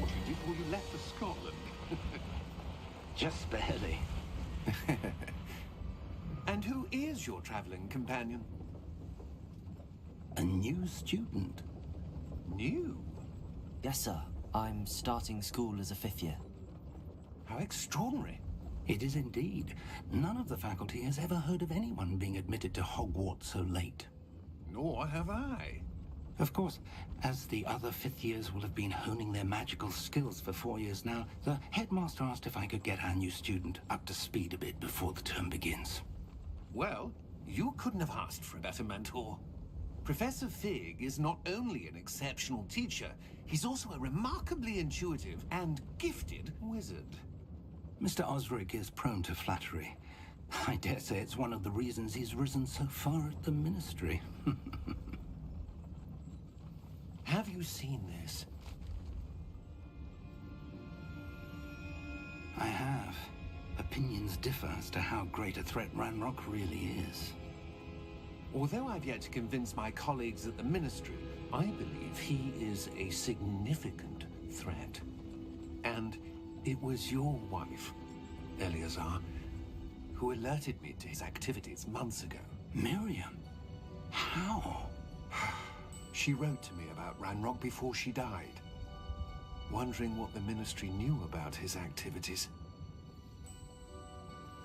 aboard you before you left for Scotland. Just barely. And who is your traveling companion? A new student. New? Yes, sir. I'm starting school as a 5th year. How extraordinary. It is indeed. None of the faculty has ever heard of anyone being admitted to Hogwarts so late. Nor have I. Of course, as the other 5th years will have been honing their magical skills for 4 years now, the headmaster asked if I could get our new student up to speed a bit before the term begins. Well, you couldn't have asked for a better mentor. Professor Fig is not only an exceptional teacher, he's also a remarkably intuitive and gifted wizard. Mr. Osric is prone to flattery. I dare say it's one of the reasons he's risen so far at the Ministry. Have you seen this? I have. Opinions differ as to how great a threat Ranrock really is. Although I've yet to convince my colleagues at the Ministry, I believe he is a significant threat. And it was your wife, Eleazar, who alerted me to his activities months ago. Miriam? How? She wrote to me about Ranrock before she died, wondering what the Ministry knew about his activities.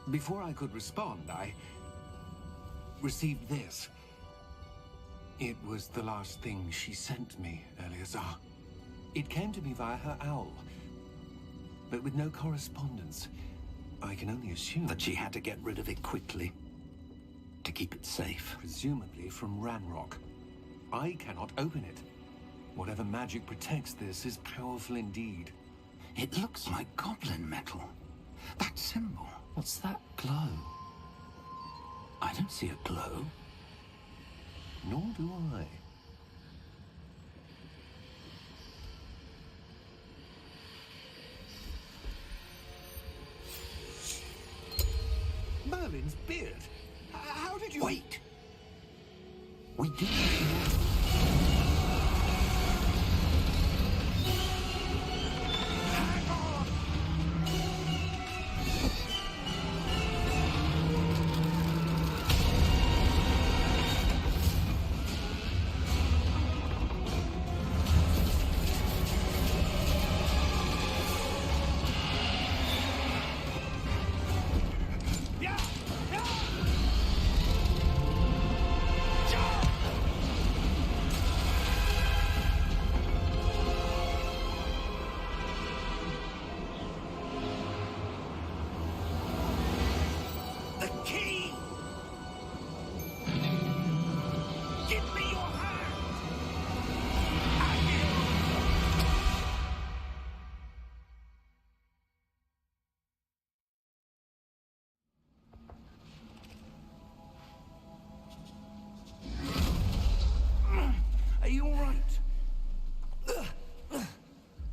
Before I could respond, I received this. It was the last thing she sent me, Eleazar. It came to me via her owl, but with no correspondence. I can only assume that she had to get rid of it quickly, to keep it safe. Presumably from Ranrock. I cannot open it. Whatever magic protects this is powerful indeed. It looks like goblin metal. That symbol. What's that glow? I don't see a glow. Nor do I. Merlin's beard. How did you... Wait! We didn't...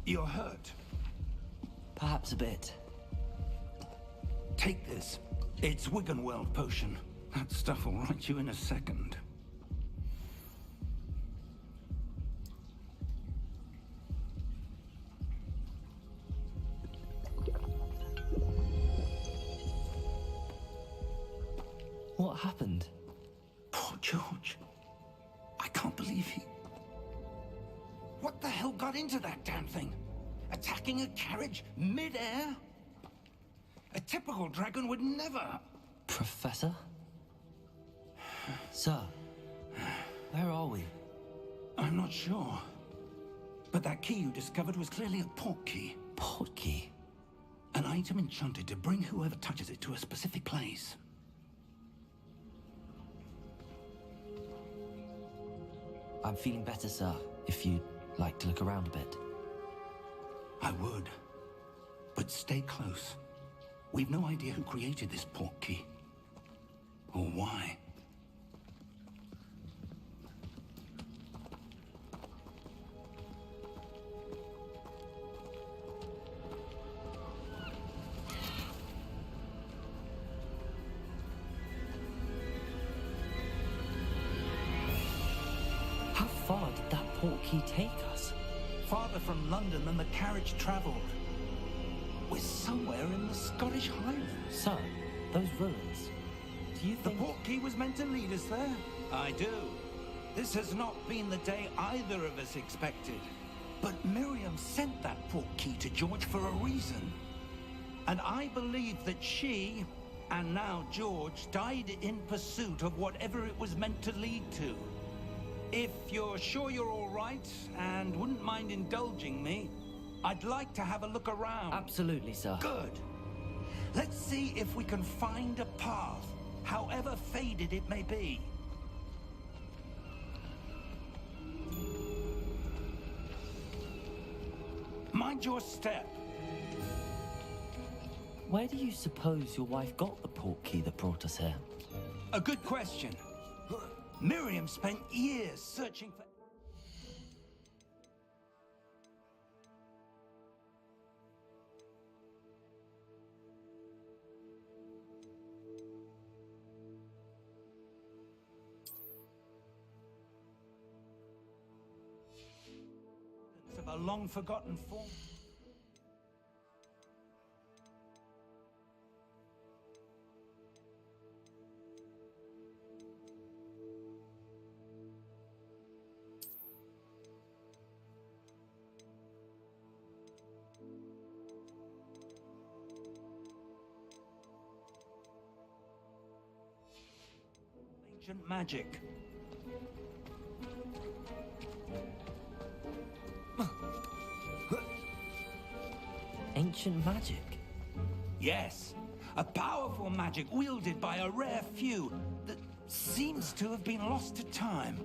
You're hurt. Perhaps a bit. Take this. It's Wiggenweld potion. That stuff will right you in a second. What happened? Poor George. I can't believe he... What the hell got into that damn thing? Attacking a carriage mid-air? A typical dragon would never... Professor? Sir, where are we? I'm not sure. But that key you discovered was clearly a port key. Port key? An item enchanted to bring whoever touches it to a specific place. I'm feeling better, sir, if you'd like to look around a bit. I would. But stay close. We've no idea who created this port key. Or why. How far did that port key take us? farther from London than the carriage travelled. We're somewhere in the Scottish Highlands. Sir, those ruins. Do you The think... portkey was meant to lead us there? I do. This has not been the day either of us expected. But Miriam sent that portkey to George for a reason. And I believe that she, and now George, died in pursuit of whatever it was meant to lead to. If you're sure you're all right, and wouldn't mind indulging me, I'd like to have a look around. Absolutely, sir. Good. Let's see if we can find a path, however faded it may be. Mind your step. Where do you suppose your wife got the portkey that brought us here? A good question. Miriam spent years searching for... of a long-forgotten form. Ancient magic. Ancient magic? Yes, a powerful magic wielded by a rare few that seems to have been lost to time.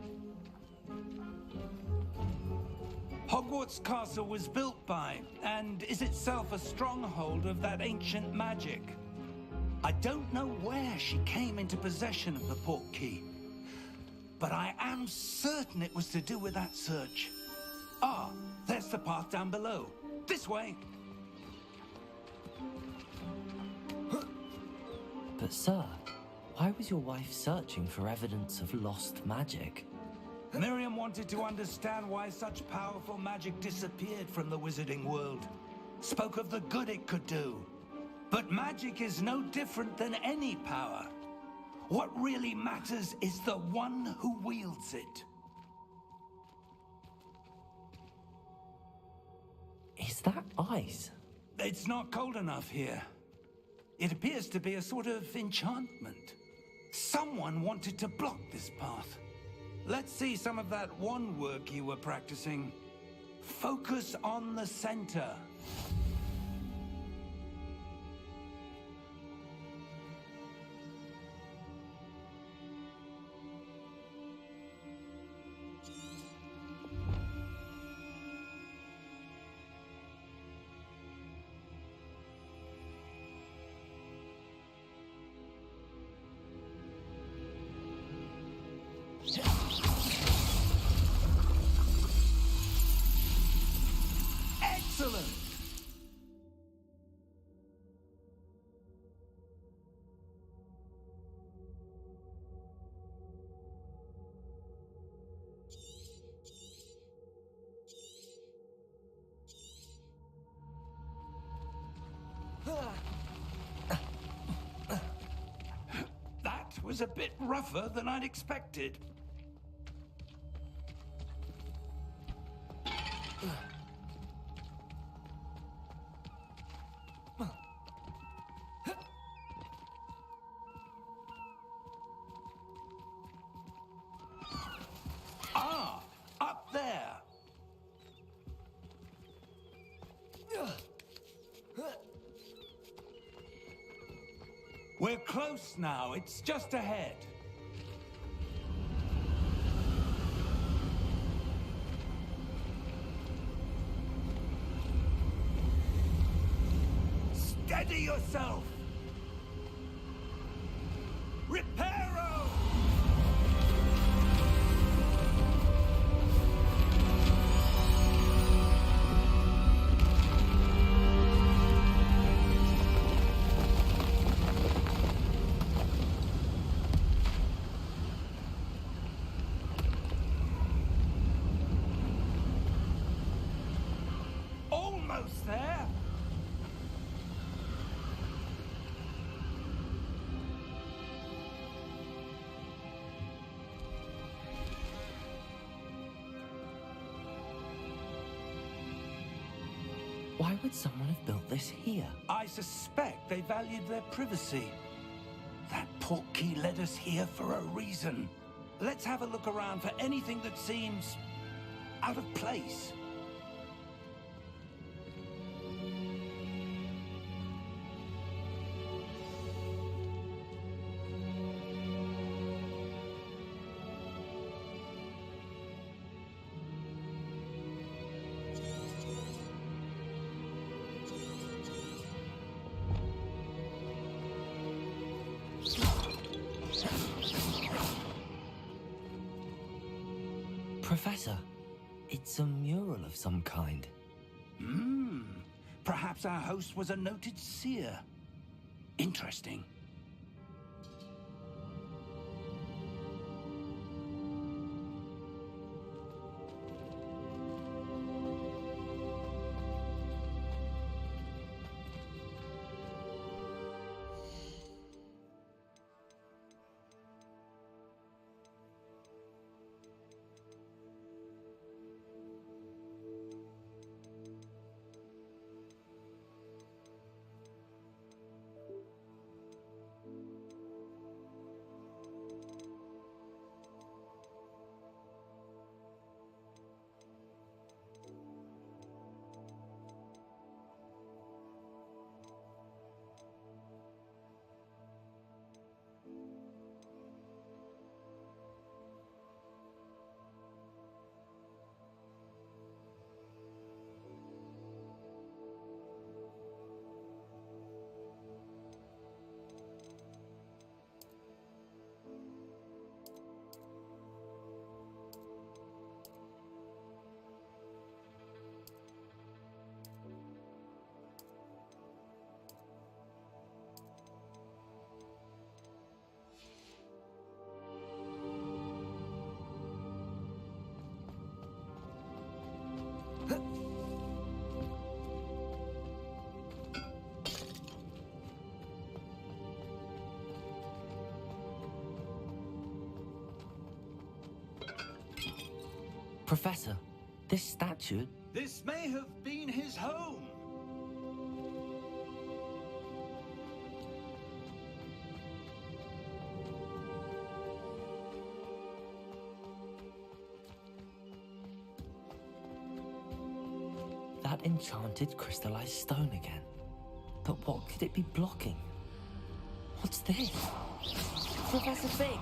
Hogwarts Castle was built by, and is itself a stronghold of that ancient magic. I don't know where she came into possession of the portkey, but I am certain it was to do with that search. Ah, there's the path down below. This way. But sir, why was your wife searching for evidence of lost magic? Miriam wanted to understand why such powerful magic disappeared from the wizarding world. Spoke of the good it could do. But magic is no different than any power. What really matters is the one who wields it. Is that ice? It's not cold enough here. It appears to be a sort of enchantment. Someone wanted to block this path. Let's see some of that wand work you were practicing. Focus on the center. Excellent! That was a bit rougher than I'd expected. Ah, up there. We're close now. It's just ahead. Steady yourself. Reparo! almost there. Why would someone have built this here? I suspect they valued their privacy. That portkey led us here for a reason. Let's have a look around for anything that seems out of place. Professor, it's a mural of some kind. Perhaps our host was a noted seer. Interesting. Professor, this statue... This may have been his home. That enchanted crystallized stone again. But what could it be blocking? What's this? Professor Fig!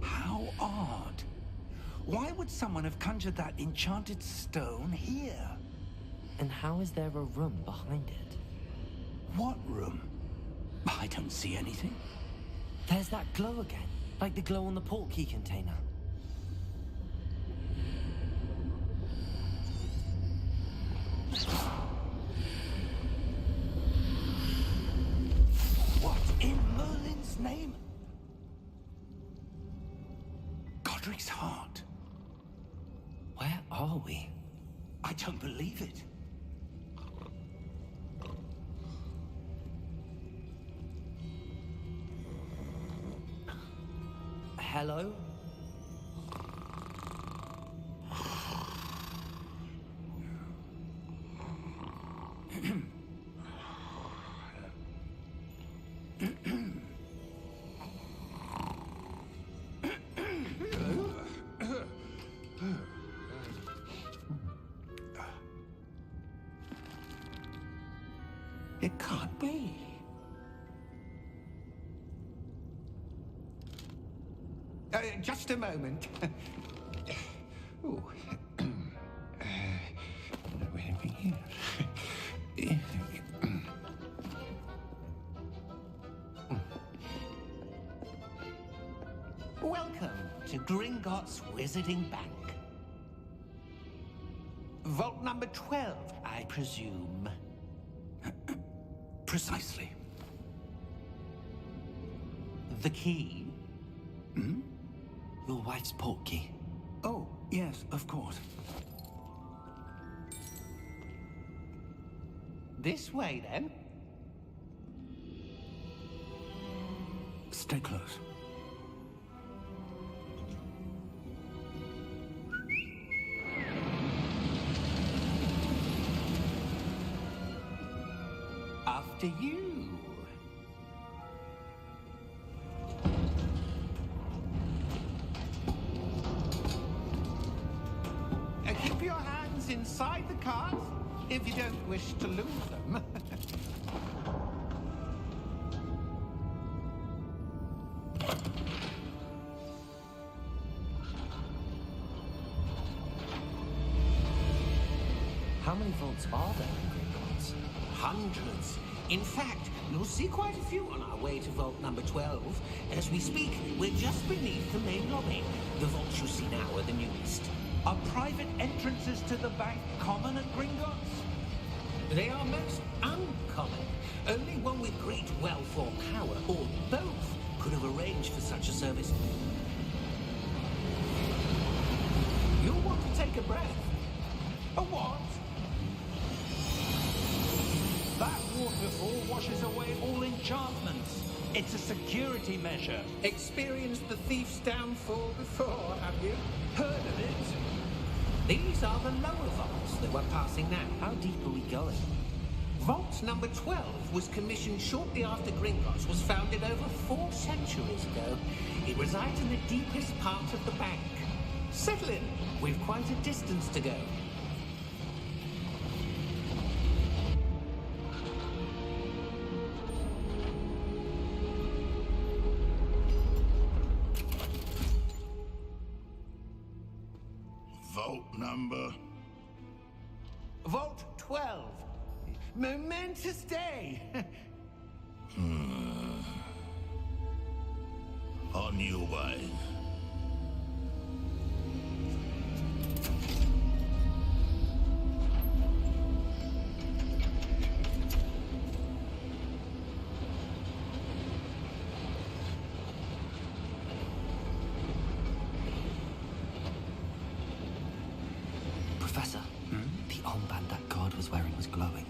How odd. Why would someone have conjured that enchanted stone here? And how is there a room behind it? What room? I don't see anything. There's that glow again, like the glow on the portkey container. What in Merlin's name? Godric's heart. Where are we? I don't believe it. Hello? It can't be. Just a moment. Ooh. Where are we here? Welcome to Gringotts Wizarding Bank. Vault number 12, I presume. Precisely. The key? Hmm? Your wife's portkey. Oh, yes, of course. This way, then. Stay close. After you. Keep your hands inside the cart if you don't wish to lose them. How many vaults are there in Gringotts? Hundreds. In fact, you'll see quite a few on our way to vault number 12. As we speak, we're just beneath the main lobby. The vaults you see now are the newest. Are private entrances to the bank common at Gringotts? They are most uncommon. Only one with great wealth or power, or both, could have arranged for such a service. You'll want to take a breath. A what? That waterfall washes away all enchantments. It's a security measure. Experienced the thief's downfall before, have you? Heard of it? These are the lower vaults that we're passing now. How deep are we going? Vault number 12 was commissioned shortly after Gringotts was founded over 4 centuries ago. It resides in the deepest part of the bank. Settle in. We've quite a distance to go. Vault number? Vault 12. Momentous day. On your way. Professor, the armband that guard was wearing was glowing.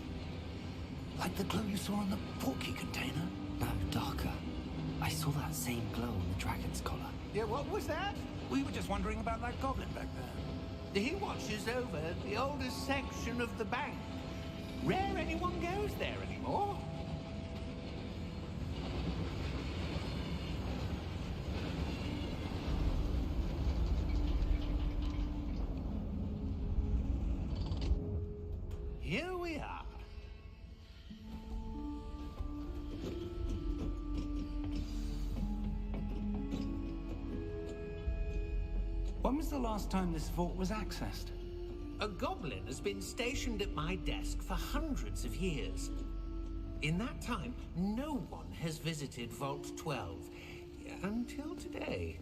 Like the glow you saw on the portkey container? No, darker. I saw that same glow on the dragon's collar. Yeah, what was that? We were just wondering about that goblin back there. He watches over the oldest section of the bank. Rare anyone goes there anymore. Here we are. When was the last time this vault was accessed? A goblin has been stationed at my desk for hundreds of years. In that time, no one has visited Vault 12 until today.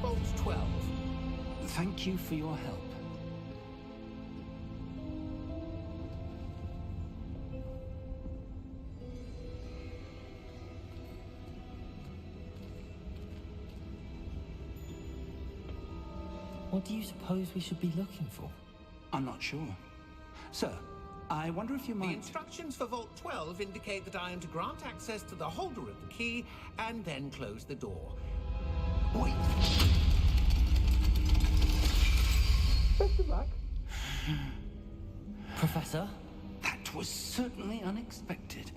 Vault 12. Thank you for your help. What do you suppose we should be looking for? I'm not sure. Sir, I wonder if you The might... instructions for Vault 12 indicate that I am to grant access to the holder of the key and then close the door. Wait! Best of luck. Professor? That was certainly unexpected.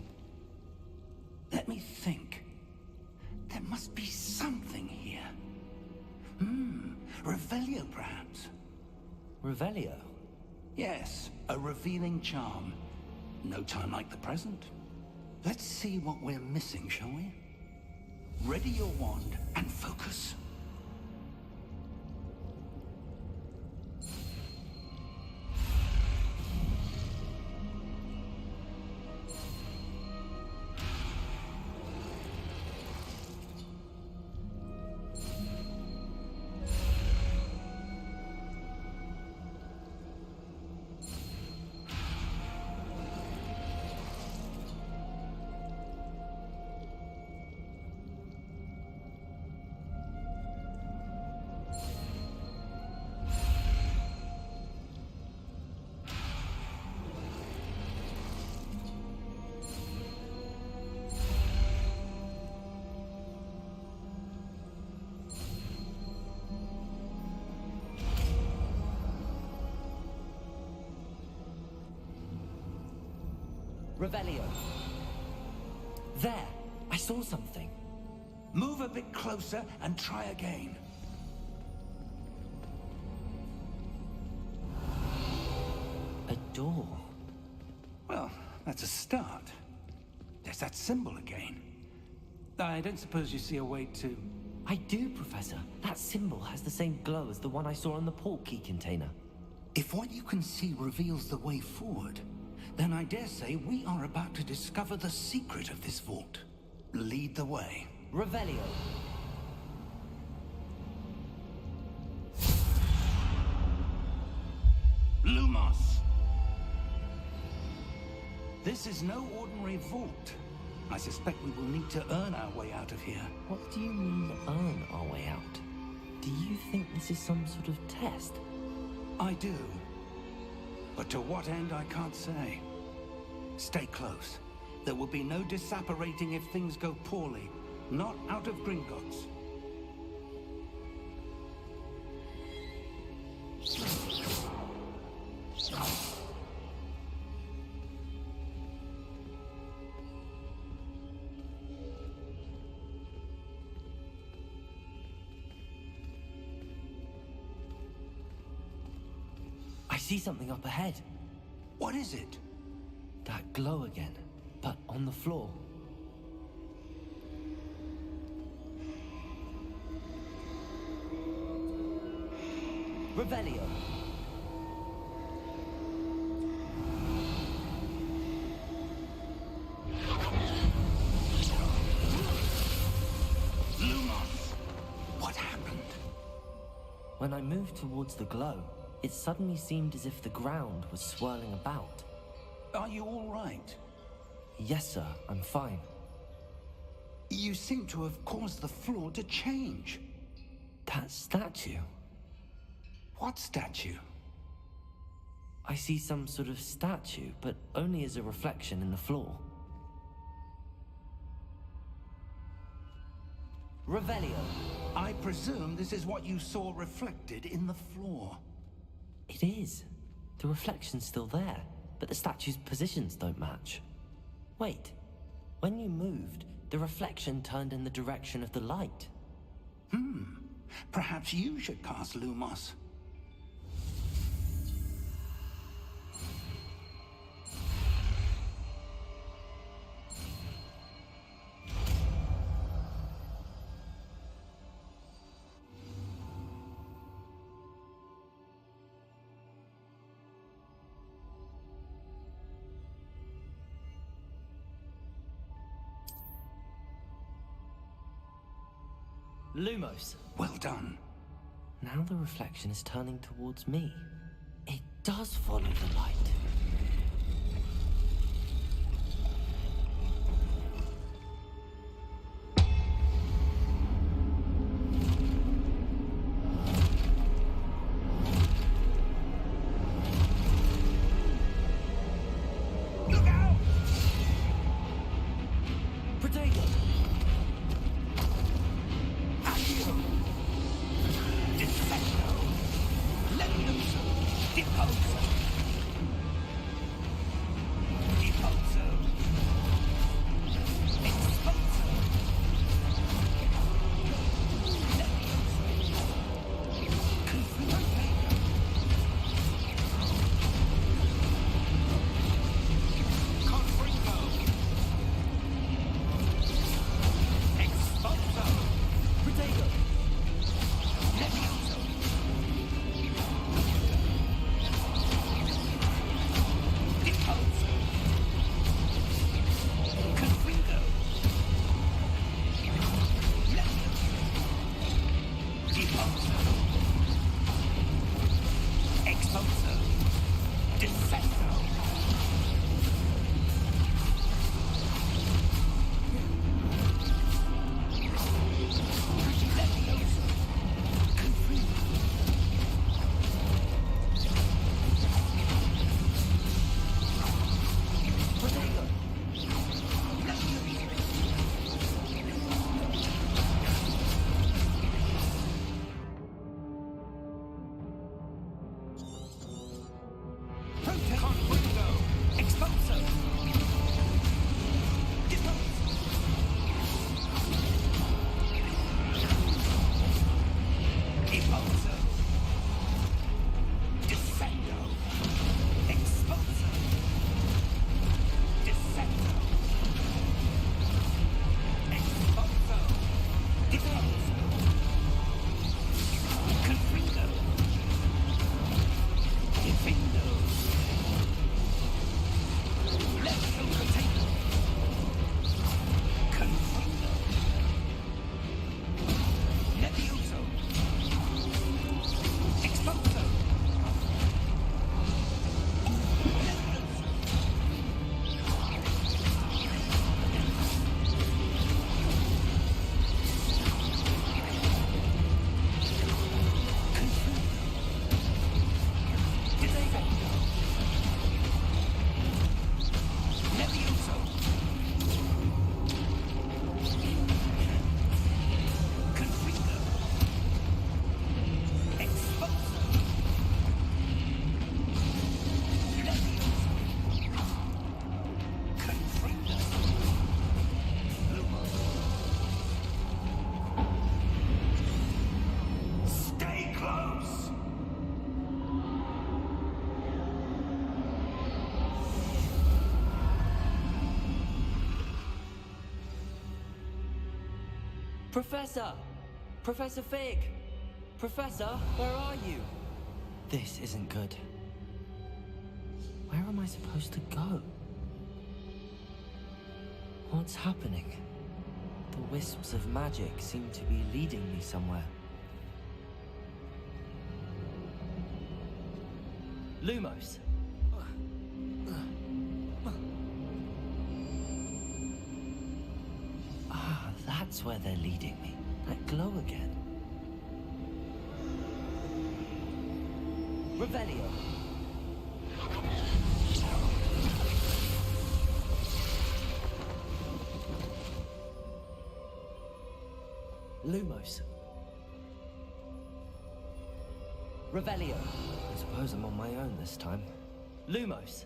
Let me think. There must be something here. Revelio, perhaps? Revelio? Yes, a revealing charm. No time like the present. Let's see what we're missing, shall we? Ready your wand and focus. Revelio. There! I saw something. Move a bit closer and try again. A door. Well, that's a start. There's that symbol again. I don't suppose you see a way to... I do, Professor. That symbol has the same glow as the one I saw on the port key container. If what you can see reveals the way forward, then I dare say we are about to discover the secret of this vault. Lead the way. Revelio. Lumos! This is no ordinary vault. I suspect we will need to earn our way out of here. What do you mean, earn our way out? Do you think this is some sort of test? I do. But to what end, I can't say. Stay close. There will be no disapparating if things go poorly. Not out of Gringotts. I see something up ahead. What is it? That glow again, but on the floor. Revelio. Lumos! What happened? When I moved towards the glow, it suddenly seemed as if the ground was swirling about. Are you all right? Yes, sir, I'm fine. You seem to have caused the floor to change. That statue? What statue? I see some sort of statue, but only as a reflection in the floor. Revelio. I presume this is what you saw reflected in the floor. It is. The reflection's still there, but the statue's positions don't match. Wait. When you moved, the reflection turned in the direction of the light. Perhaps you should cast Lumos. Lumos. Well done. Now the reflection is turning towards me. It does follow the light. Look out! Protego! Accio! Defecto! Let loose! Deposa! Professor! Professor Fig! Professor, where are you? This isn't good. Where am I supposed to go? What's happening? The wisps of magic seem to be leading me somewhere. Lumos! Ah, that's where they're leading me. That glow again. Revelio! Lumos. Revelio. I suppose I'm on my own this time. Lumos.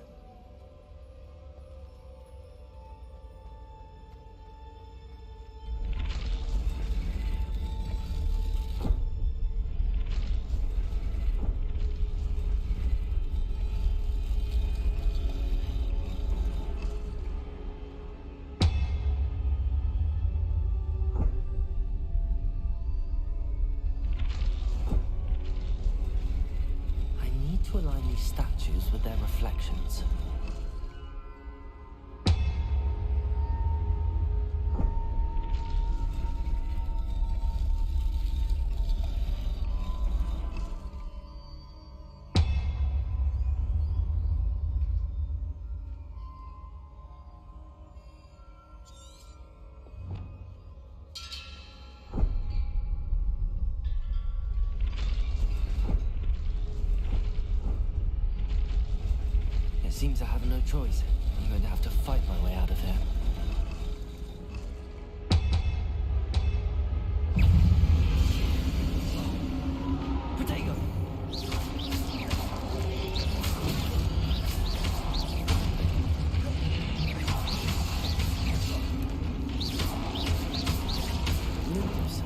To align these statues with their reflections. Seems I have no choice. I'm going to have to fight my way out of here. Potato! Lumos.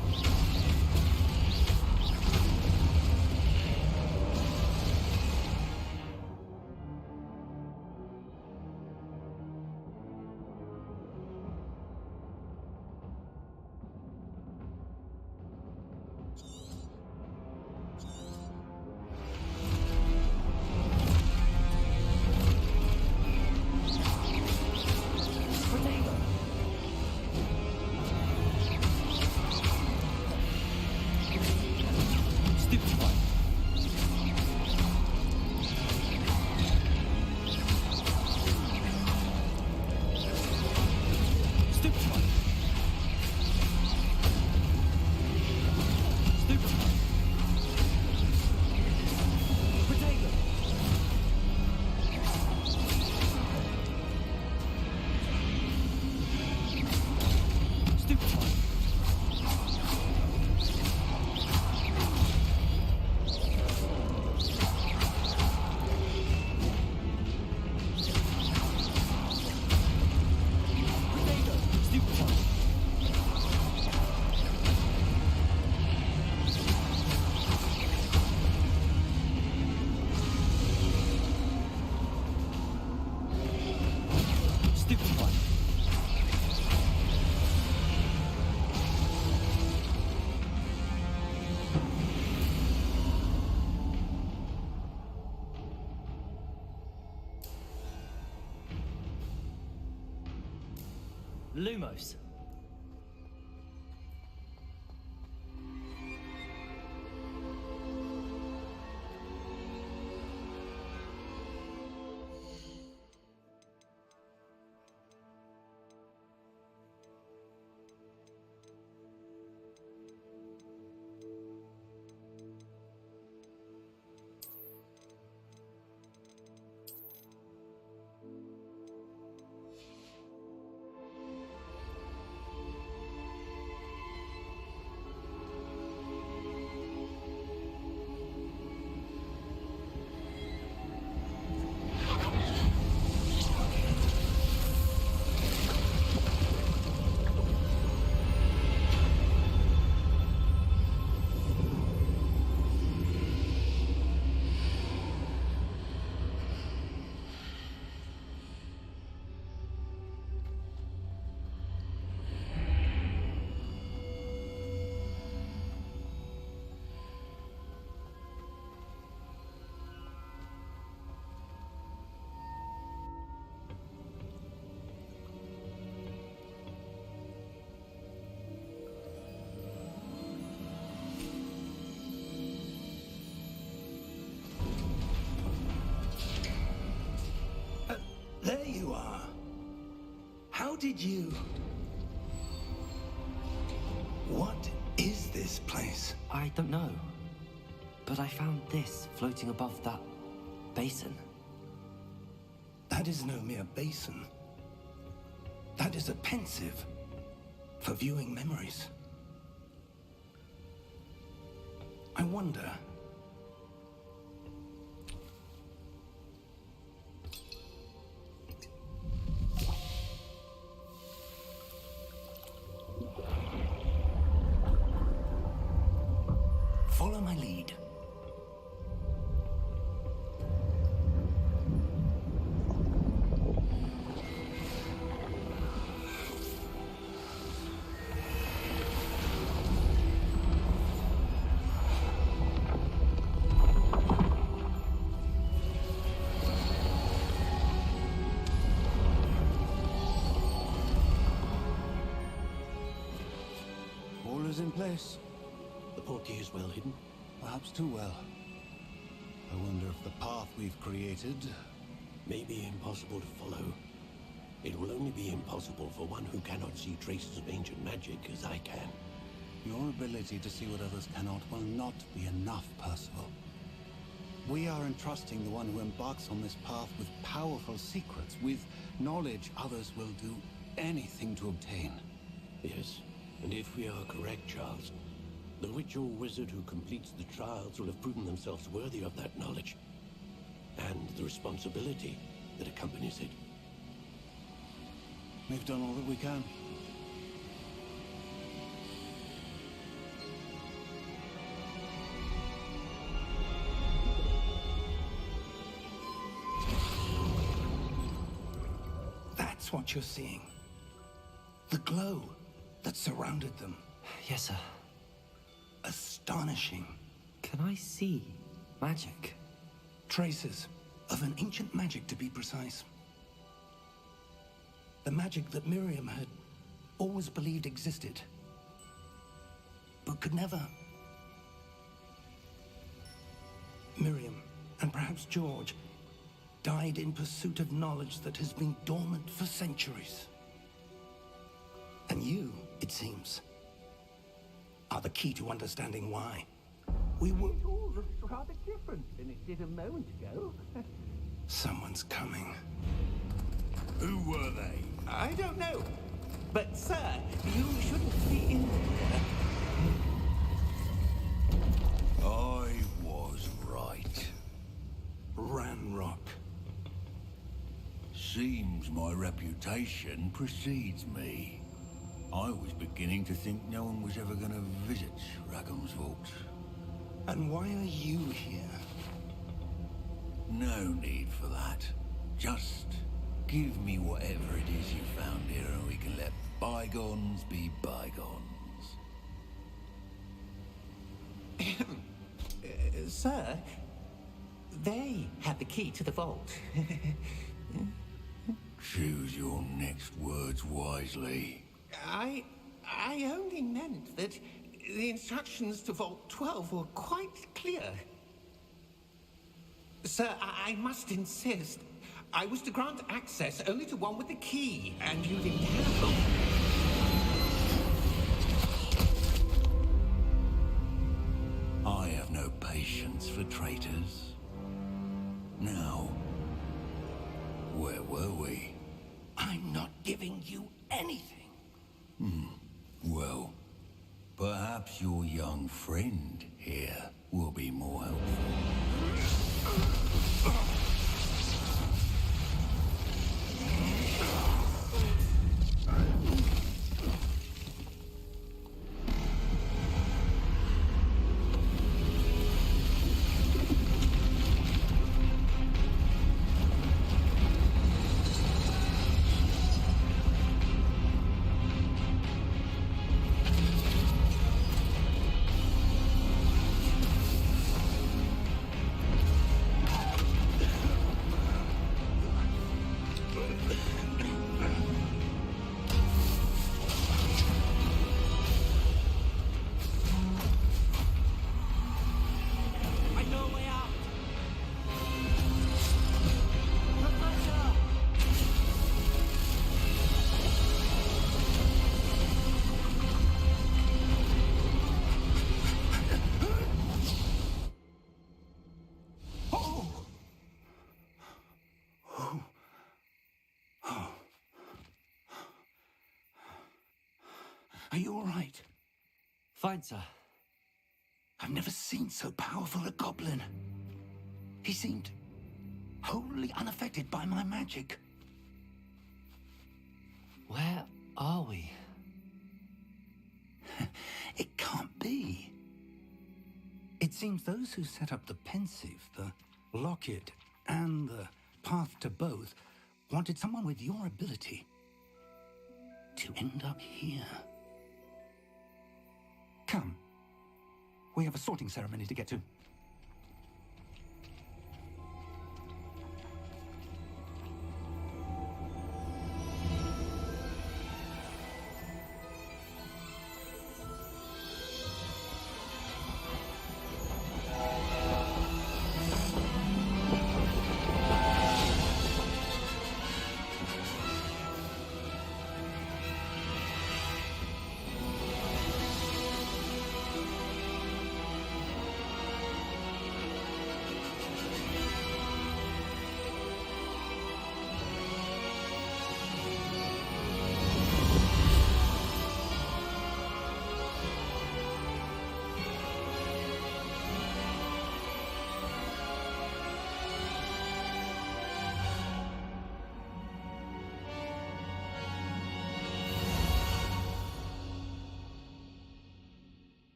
Lumos. How did you... What is this place? I don't know. But I found this floating above that basin. That is no mere basin. That is a pensive for viewing memories. I wonder... Follow my lead. All is in place. The portkey is well hidden. Perhaps too well. I wonder if the path we've created... May be impossible to follow. It will only be impossible for one who cannot see traces of ancient magic as I can. Your ability to see what others cannot will not be enough, Percival. We are entrusting the one who embarks on this path with powerful secrets, with knowledge others will do anything to obtain. Yes, and if we are correct, Charles, the witch or wizard who completes the trials will have proven themselves worthy of that knowledge, and the responsibility that accompanies it. We've done all that we can. That's what you're seeing. The glow that surrounded them. Yes, sir. Astonishing. Can I see magic? Traces of an ancient magic, to be precise. The magic that Miriam had always believed existed, but could never. Miriam, and perhaps George, died in pursuit of knowledge that has been dormant for centuries. And you, it seems, are the key to understanding why. We were... It all looks rather different than it did a moment ago. Someone's coming. Who were they? I don't know. But, sir, you shouldn't be in here. I was right. Ranrock. Seems my reputation precedes me. I was beginning to think no one was ever going to visit Rackham's vault. And why are you here? No need for that. Just give me whatever it is you found here and we can let bygones be bygones. Sir, they had the key to the vault. Choose your next words wisely. I only meant that the instructions to Vault 12 were quite clear. Sir, I must insist. I was to grant access only to one with the key, and you didn't have them. I have no patience for traitors. Now, where were we? I'm not giving you anything. Well, perhaps your young friend here will be more helpful. Are you all right? Fine, sir. I've never seen so powerful a goblin. He seemed wholly unaffected by my magic. Where are we? It can't be. It seems those who set up the pensive, the locket, and the path to both wanted someone with your ability to end up here. Come. We have a sorting ceremony to get to.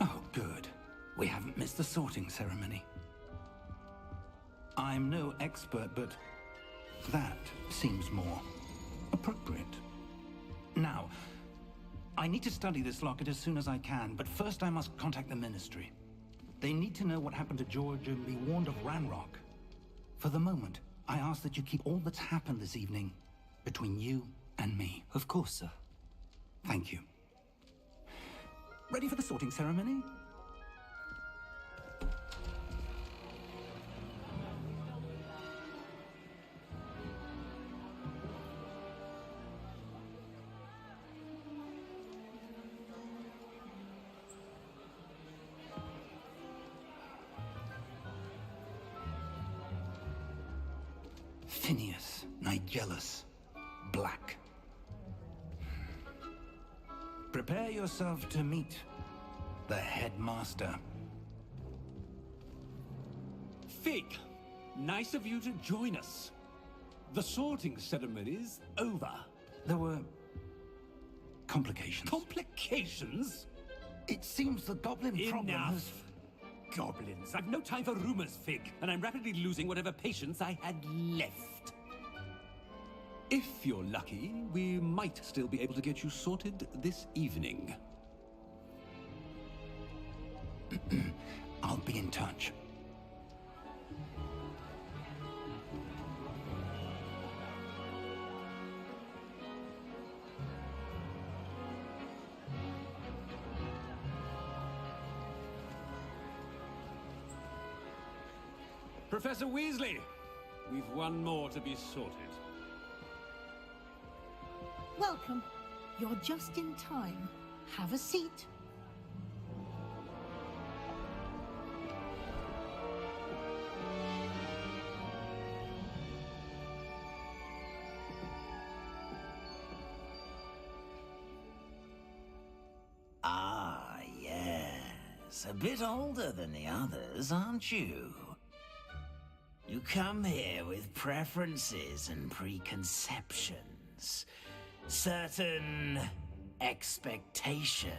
Oh, good. We haven't missed the sorting ceremony. I'm no expert, but that seems more appropriate. Now, I need to study this locket as soon as I can, but first I must contact the Ministry. They need to know what happened to George and be warned of Ranrock. For the moment, I ask that you keep all that's happened this evening between you and me. Of course, sir. Thank you. Ready for the sorting ceremony? Phineas, Nigellus, Black. Prepare yourself to meet the headmaster. Fig, nice of you to join us. The sorting ceremony's over. There were complications. Complications? It seems the goblin problem Enough. has... Goblins. I've no time for rumors, Fig, and I'm rapidly losing whatever patience I had left. If you're lucky, we might still be able to get you sorted this evening. I'll be in touch. Professor Weasley, we've one more to be sorted. Welcome. You're just in time. Have a seat. Ah, yes. A bit older than the others, aren't you? You come here with preferences and preconceptions. Certain expectations.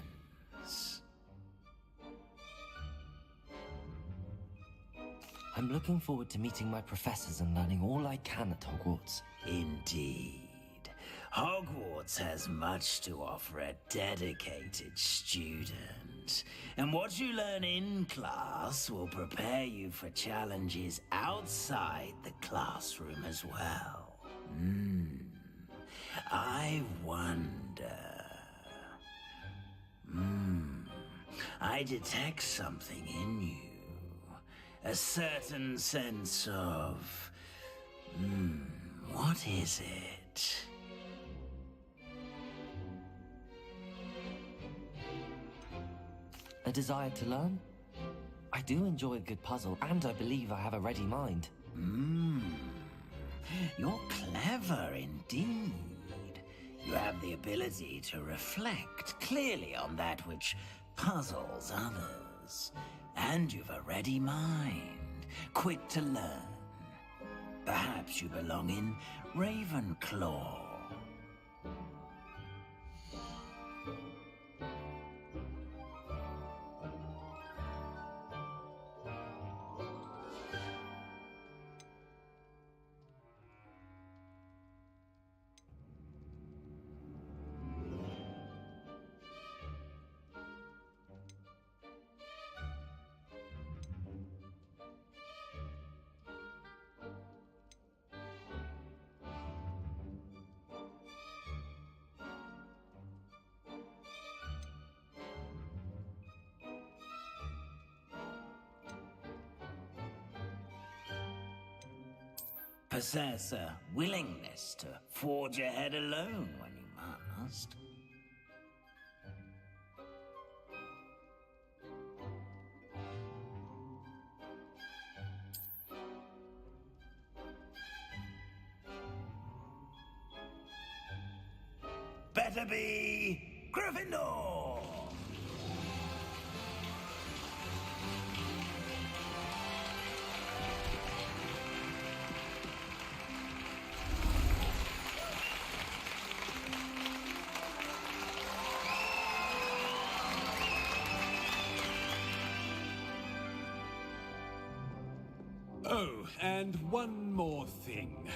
I'm looking forward to meeting my professors and learning all I can at Hogwarts. Indeed. Hogwarts has much to offer a dedicated student. And what you learn in class will prepare you for challenges outside the classroom as well. I wonder... I detect something in you. A certain sense of... what is it? desire to learn. I do enjoy a good puzzle, and I believe I have a ready mind. You're clever indeed. You have the ability to reflect clearly on that which puzzles others. And you've a ready mind, quick to learn. Perhaps you belong in Ravenclaw. Possess a willingness to forge ahead alone when you must. Better be Gryffindor! Oh, and one more thing.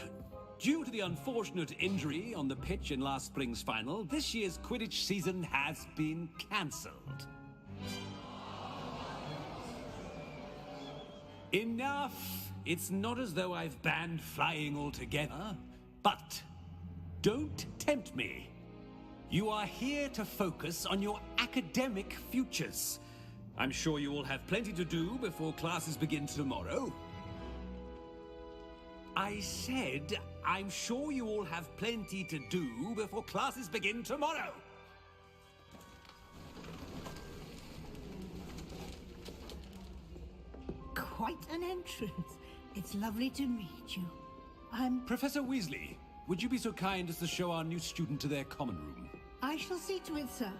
Due to the unfortunate injury on the pitch in last spring's final, this year's Quidditch season has been cancelled. Enough! It's not as though I've banned flying altogether, but don't tempt me. You are here to focus on your academic futures. I'm sure you will have plenty to do before classes begin tomorrow. I said, I'm sure you all have plenty to do before classes begin tomorrow. Quite an entrance. It's lovely to meet you. I'm... Professor Weasley, would you be so kind as to show our new student to their common room? I shall see to it, sir.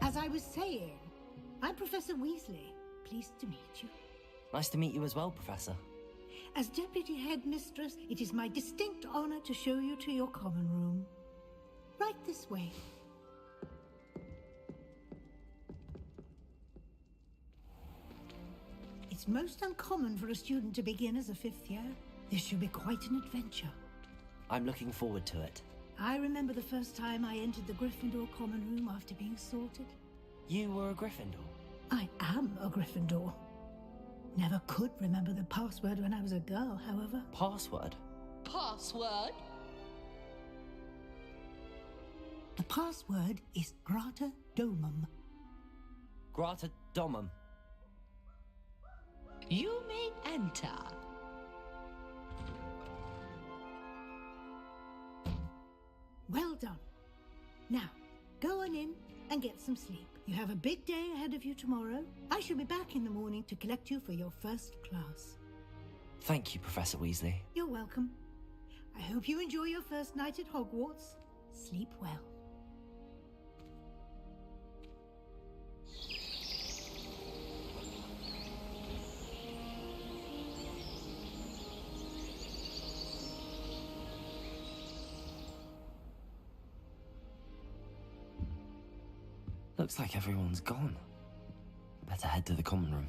As I was saying, I'm Professor Weasley. Pleased to meet you. Nice to meet you as well, Professor. As Deputy Headmistress, it is my distinct honor to show you to your common room. Right this way. It's most uncommon for a student to begin as a fifth year. This should be quite an adventure. I'm looking forward to it. I remember the first time I entered the Gryffindor common room after being sorted. You were a Gryffindor? I am a Gryffindor. Never could remember the password when I was a girl, however. Password? Password? The password is Grata Domum. Grata Domum. You may enter. Well done. Now, go on in and get some sleep. You have a big day ahead of you tomorrow. I shall be back in the morning to collect you for your first class. Thank you, Professor Weasley. You're welcome. I hope you enjoy your first night at Hogwarts. Sleep well. Looks like everyone's gone. Better head to the common room.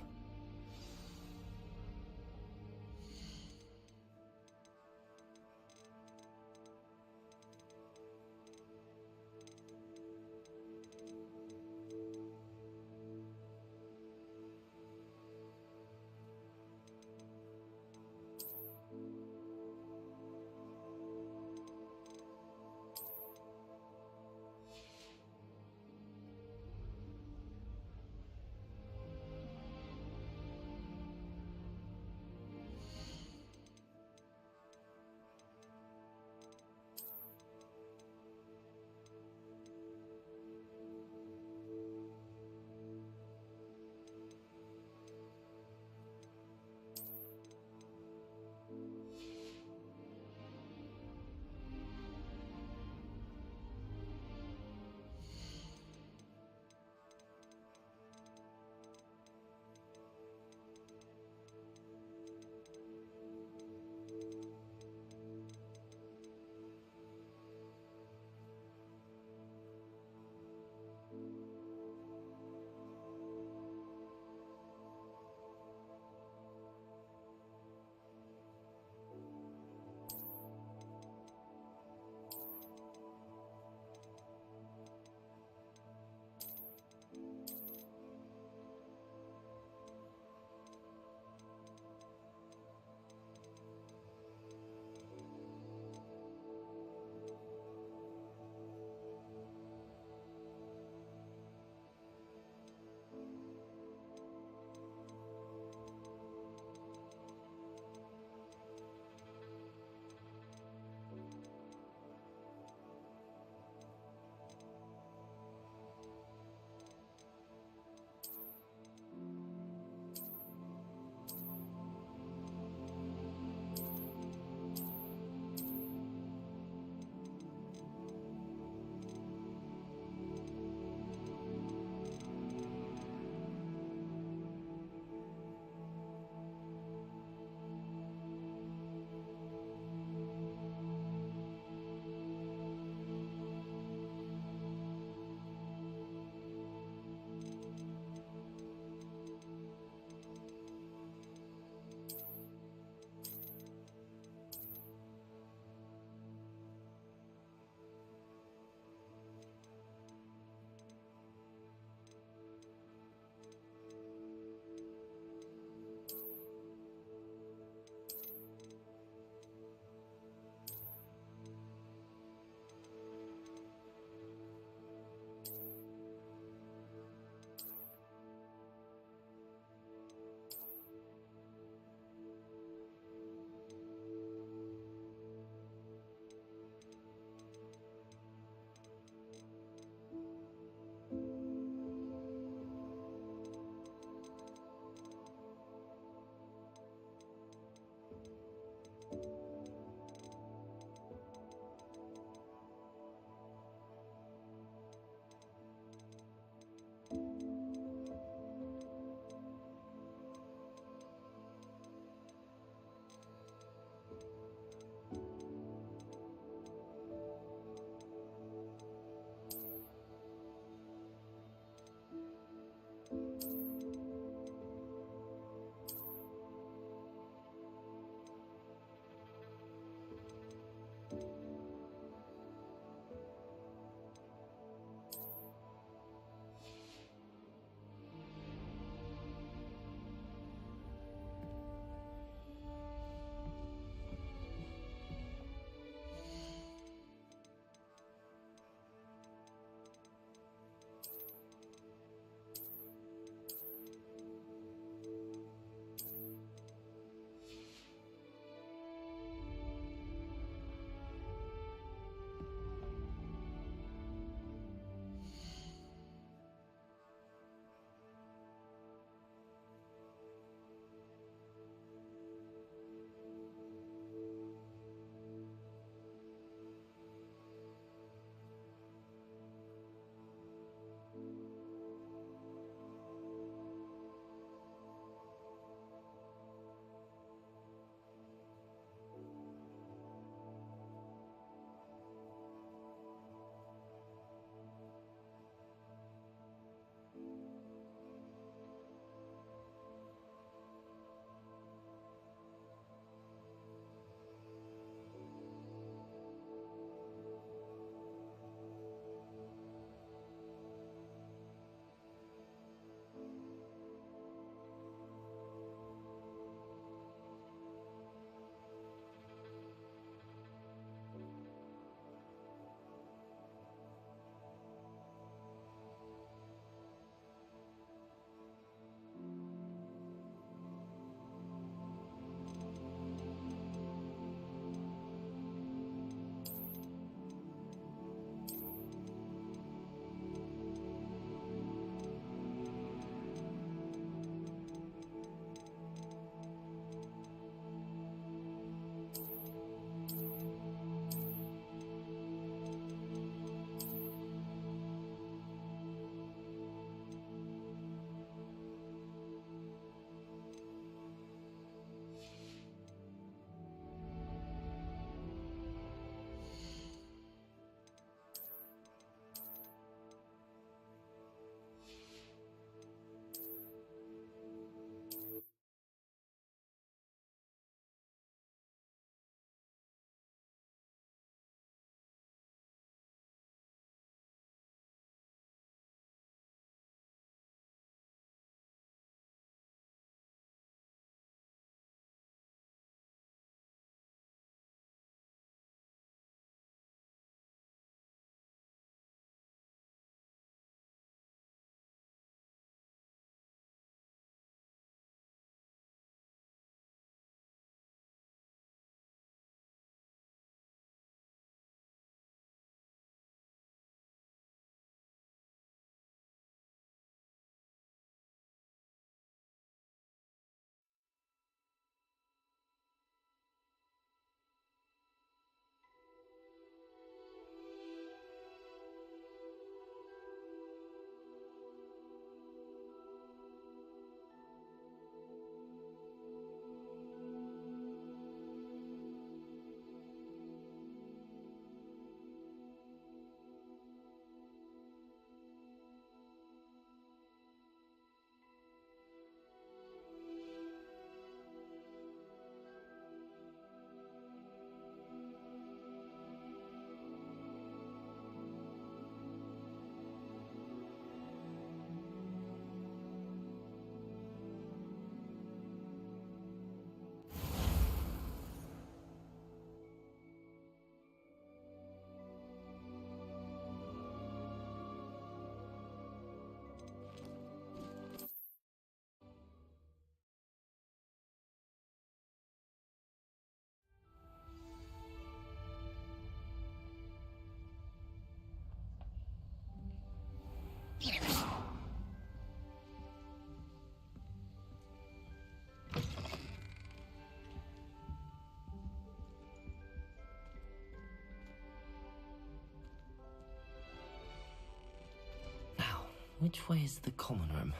Now, which way is the common room?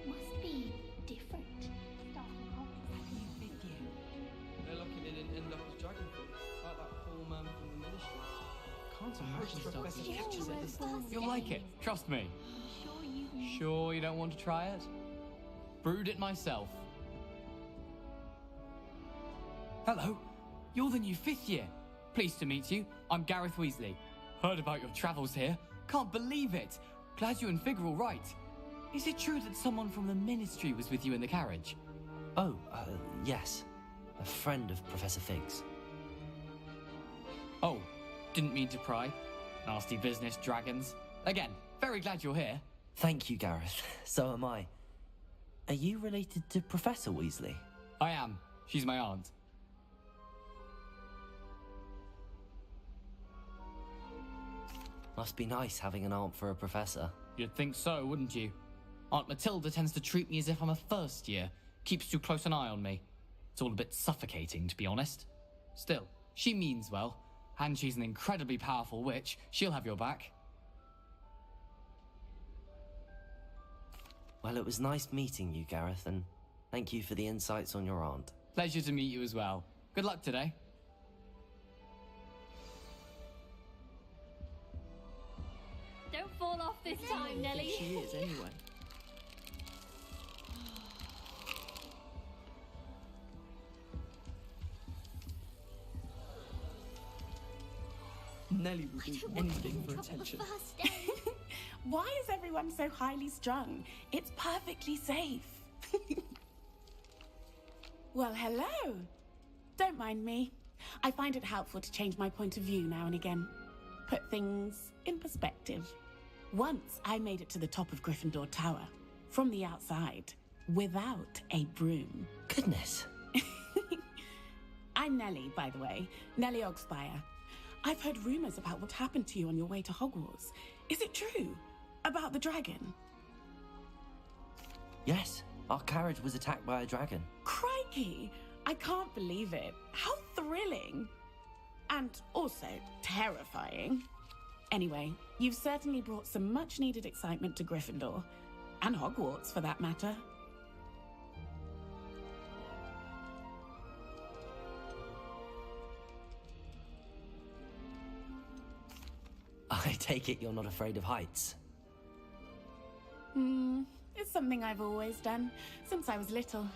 Must be different. They're lucky they didn't end up as dragon food, like that poor man from the ministry. Can't imagine Professor catches it. You'll like it, trust me. Sure you don't want to try it? Brewed it myself. Hello, you're the new 5th year. Pleased to meet you. I'm Gareth Weasley. Heard about your travels here. Can't believe it. Glad you and Fig are all right. Is it true that someone from the Ministry was with you in the carriage? Oh, yes. A friend of Professor Fig's. Oh, didn't mean to pry. Nasty business, dragons. Again, very glad you're here. Thank you, Gareth. So am I. Are you related to Professor Weasley? I am. She's my aunt. Must be nice having an aunt for a professor. You'd think so, wouldn't you? Aunt Matilda tends to treat me as if I'm a first year. Keeps too close an eye on me. It's all a bit suffocating, to be honest. Still, she means well. And she's an incredibly powerful witch. She'll have your back. Well, it was nice meeting you, Gareth, and thank you for the insights on your aunt. Pleasure to meet you as well. Good luck today. Don't fall off this time, Nelly. She is, anyway. Nelly will do anything for attention. Why is everyone so highly strung? It's perfectly safe. Well, hello. Don't mind me. I find it helpful to change my point of view now and again. Put things in perspective. Once I made it to the top of Gryffindor Tower, from the outside, without a broom. Goodness. I'm Nellie, by the way. Nellie Ogspire. I've heard rumors about what happened to you on your way to Hogwarts. Is it true? About the dragon? Yes, our carriage was attacked by a dragon. Crikey! I can't believe it. How thrilling! And also terrifying. Anyway, you've certainly brought some much-needed excitement to Gryffindor. And Hogwarts, for that matter. I take it you're not afraid of heights. It's something I've always done, since I was little.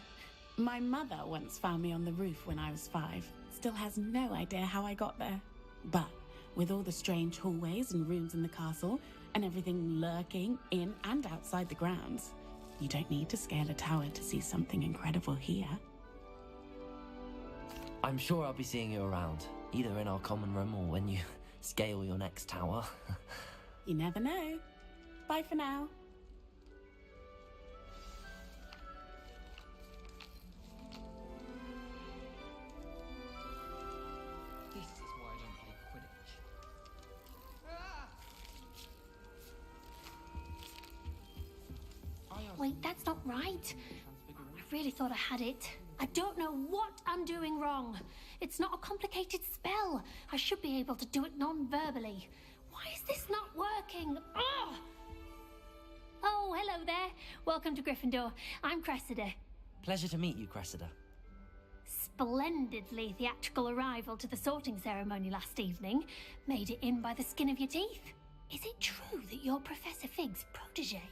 My mother once found me on the roof when I was 5. Still has no idea how I got there. But with all the strange hallways and rooms in the castle, and everything lurking in and outside the grounds, you don't need to scale a tower to see something incredible here. I'm sure I'll be seeing you around, either in our common room or when you scale your next tower. You never know. Bye for now. This is why I don't play Quidditch. Wait, that's not right. I really thought I had it. I don't know what I'm doing wrong. It's not a complicated spell. I should be able to do it non-verbally. Why is this not working? Ugh! Oh, hello there. Welcome to Gryffindor. I'm Cressida. Pleasure to meet you, Cressida. Splendidly theatrical arrival to the sorting ceremony last evening. Made it in by the skin of your teeth. Is it true that you're Professor Fig's protege?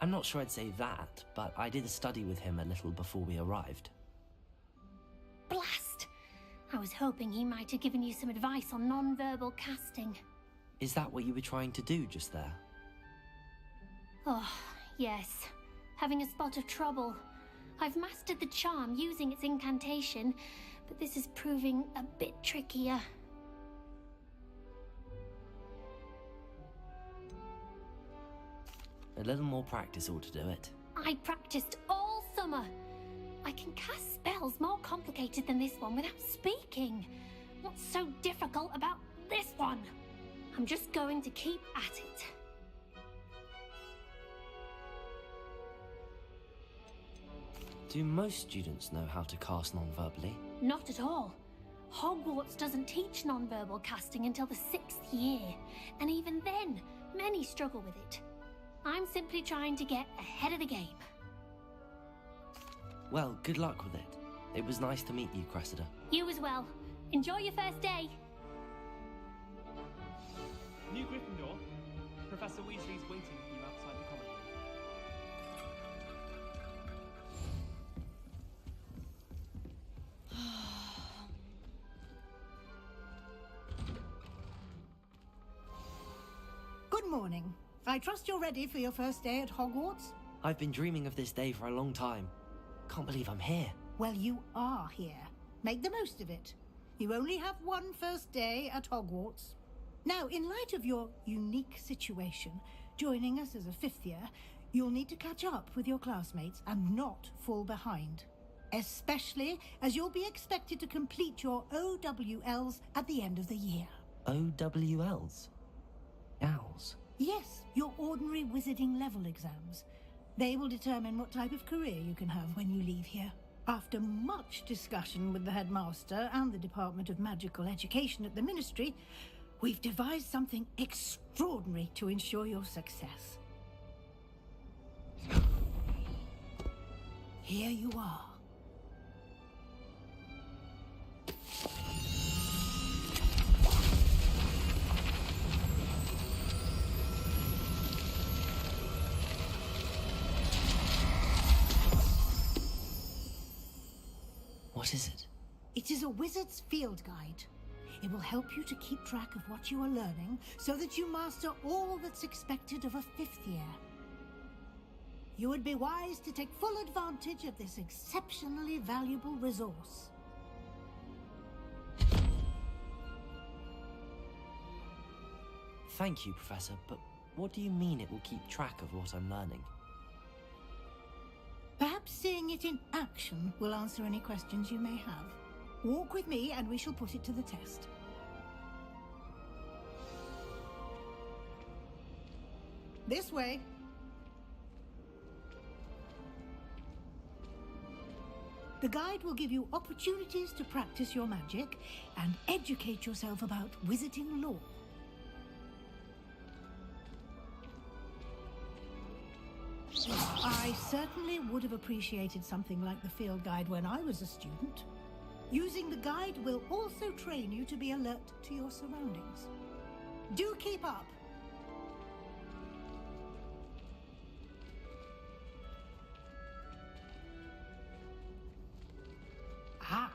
I'm not sure I'd say that, but I did study with him a little before we arrived. Blast! I was hoping he might have given you some advice on non-verbal casting. Is that what you were trying to do just there? Oh, yes. Having a spot of trouble. I've mastered the charm using its incantation, but this is proving a bit trickier. A little more practice ought to do it. I practiced all summer. I can cast spells more complicated than this one without speaking. What's so difficult about this one? I'm just going to keep at it. Do most students know how to cast non-verbally? Not at all. Hogwarts doesn't teach nonverbal casting until the 6th year, and even then, many struggle with it. I'm simply trying to get ahead of the game. Well, good luck with it. It was nice to meet you, Cressida. You as well. Enjoy your first day. New Gryffindor. Professor Weasley's waiting for you outside the common room. Good morning. I trust you're ready for your first day at Hogwarts? I've been dreaming of this day for a long time. Can't believe I'm here. Well, you are here. Make the most of it. You only have one first day at Hogwarts. Now, in light of your unique situation, joining us as a 5th year, you'll need to catch up with your classmates and not fall behind. Especially as you'll be expected to complete your OWLs at the end of the year. OWLs? Owls? Yes, your ordinary wizarding level exams. They will determine what type of career you can have when you leave here. After much discussion with the headmaster and the Department of Magical Education at the Ministry, we've devised something extraordinary to ensure your success. Here you are. What is it? It is a wizard's field guide. It will help you to keep track of what you are learning so that you master all that's expected of a 5th year. You would be wise to take full advantage of this exceptionally valuable resource. Thank you, Professor, but what do you mean it will keep track of what I'm learning? Perhaps seeing it in action will answer any questions you may have. Walk with me and we shall put it to the test. This way. The guide will give you opportunities to practice your magic and educate yourself about wizarding lore. I certainly would have appreciated something like the field guide when I was a student. Using the guide will also train you to be alert to your surroundings. Do keep up! Ah,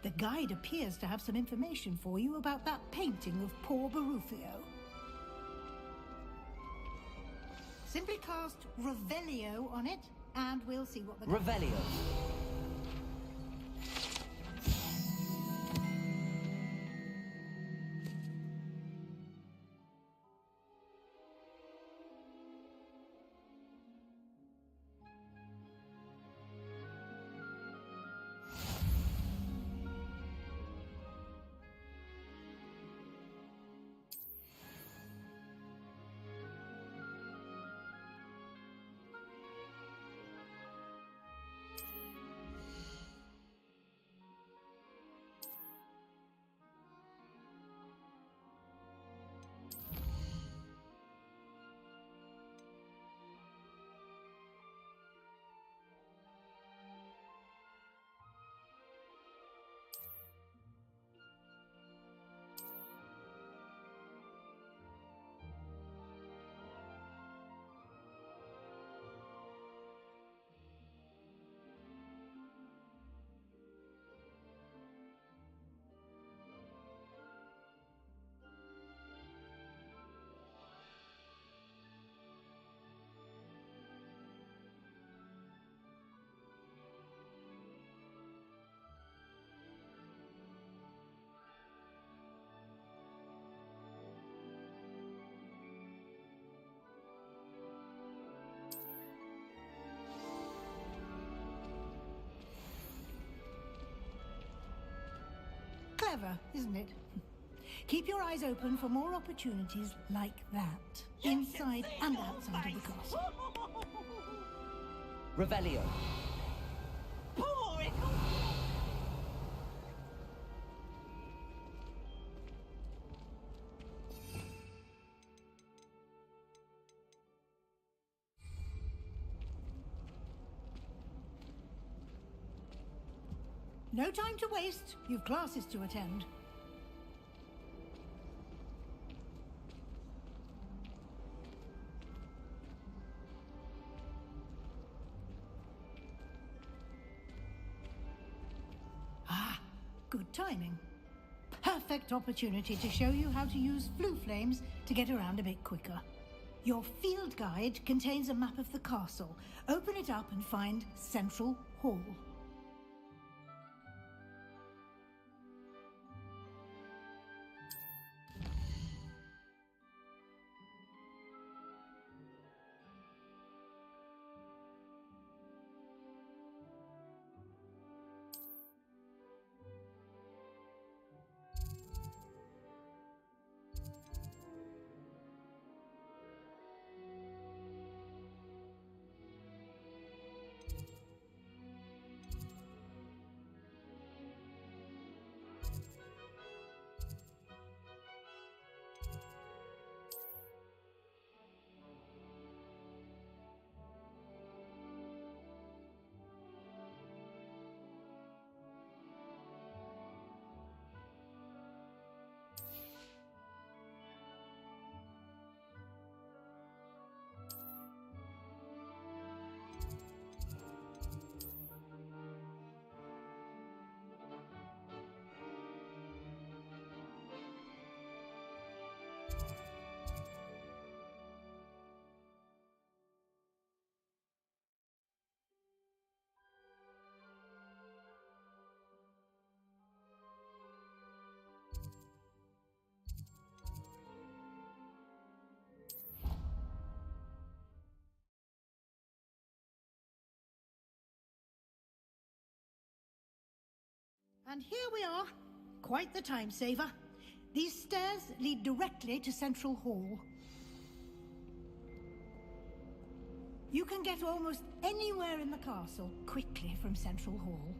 the guide appears to have some information for you about that painting of poor Barufio. Simply cast Revelio on it, and we'll see what the... Revelio! clever, isn't it? Keep your eyes open for more opportunities like that, inside and outside of the castle. Revelio. No time to waste. You've classes to attend. Ah, good timing. Perfect opportunity to show you how to use flue flames to get around a bit quicker. Your field guide contains a map of the castle. Open it up and find Central Hall. And here we are. Quite the time saver. These stairs lead directly to Central Hall. You can get almost anywhere in the castle quickly from Central Hall.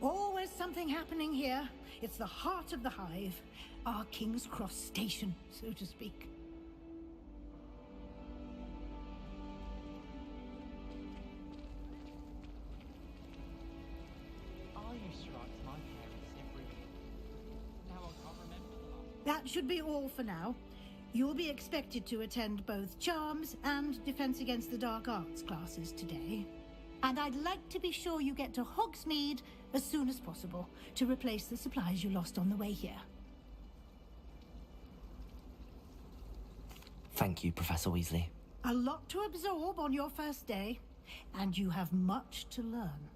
Always something happening here. It's the heart of the hive. Our King's Cross station, so to speak. I used to write to my parents every week. Now I can't remember the last. That should be all for now. You'll be expected to attend both Charms and Defense Against the Dark Arts classes today. And I'd like to be sure you get to Hogsmeade as soon as possible to replace the supplies you lost on the way here. Thank you, Professor Weasley. A lot to absorb on your first day, and you have much to learn.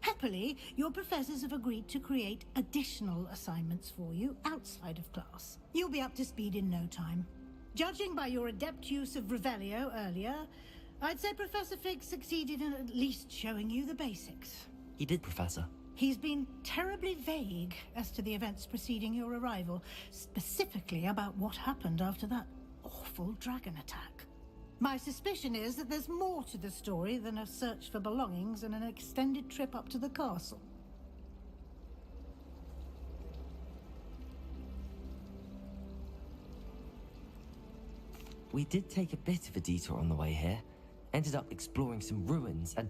Happily, your professors have agreed to create additional assignments for you outside of class. You'll be up to speed in no time. Judging by your adept use of Revelio earlier, I'd say Professor Fig succeeded in at least showing you the basics. He did, Professor. He's been terribly vague as to the events preceding your arrival, specifically about what happened after that awful dragon attack. My suspicion is that there's more to the story than a search for belongings and an extended trip up to the castle. We did take a bit of a detour on the way here. Ended up exploring some ruins and...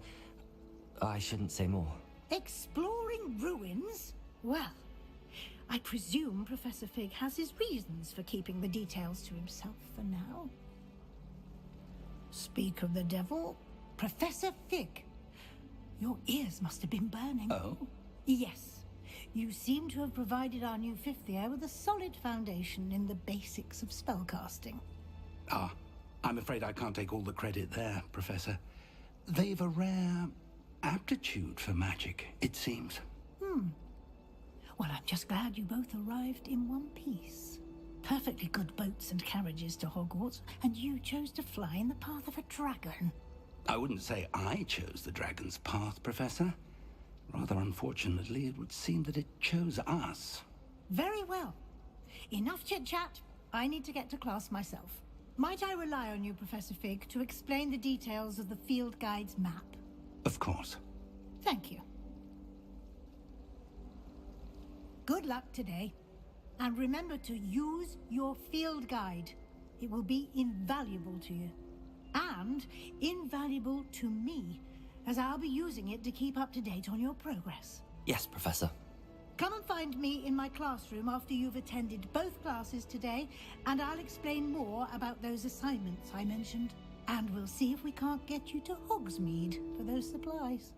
I shouldn't say more. Exploring ruins? Well, I presume Professor Fig has his reasons for keeping the details to himself for now. Speak of the devil, Professor Fig. Your ears must have been burning. Oh? Yes. You seem to have provided our new fifth year with a solid foundation in the basics of spellcasting. Ah, I'm afraid I can't take all the credit there, Professor. They've a rare aptitude for magic, it seems. Well, I'm just glad you both arrived in one piece. Perfectly good boats and carriages to Hogwarts, and you chose to fly in the path of a dragon. I wouldn't say I chose the dragon's path, Professor. Rather unfortunately, it would seem that it chose us. Very well. Enough chit-chat. I need to get to class myself. Might I rely on you, Professor Fig, to explain the details of the field guide's map? Of course. Thank you. Good luck today. And remember to use your field guide. It will be invaluable to you. And invaluable to me, as I'll be using it to keep up to date on your progress. Yes, Professor. Come and find me in my classroom after you've attended both classes today, and I'll explain more about those assignments I mentioned. And we'll see if we can't get you to Hogsmeade for those supplies.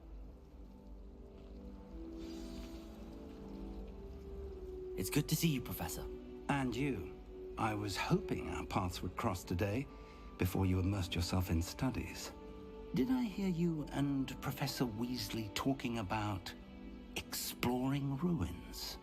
It's good to see you, Professor. And you. I was hoping our paths would cross today, before you immersed yourself in studies. Did I hear you and Professor Weasley talking about exploring ruins?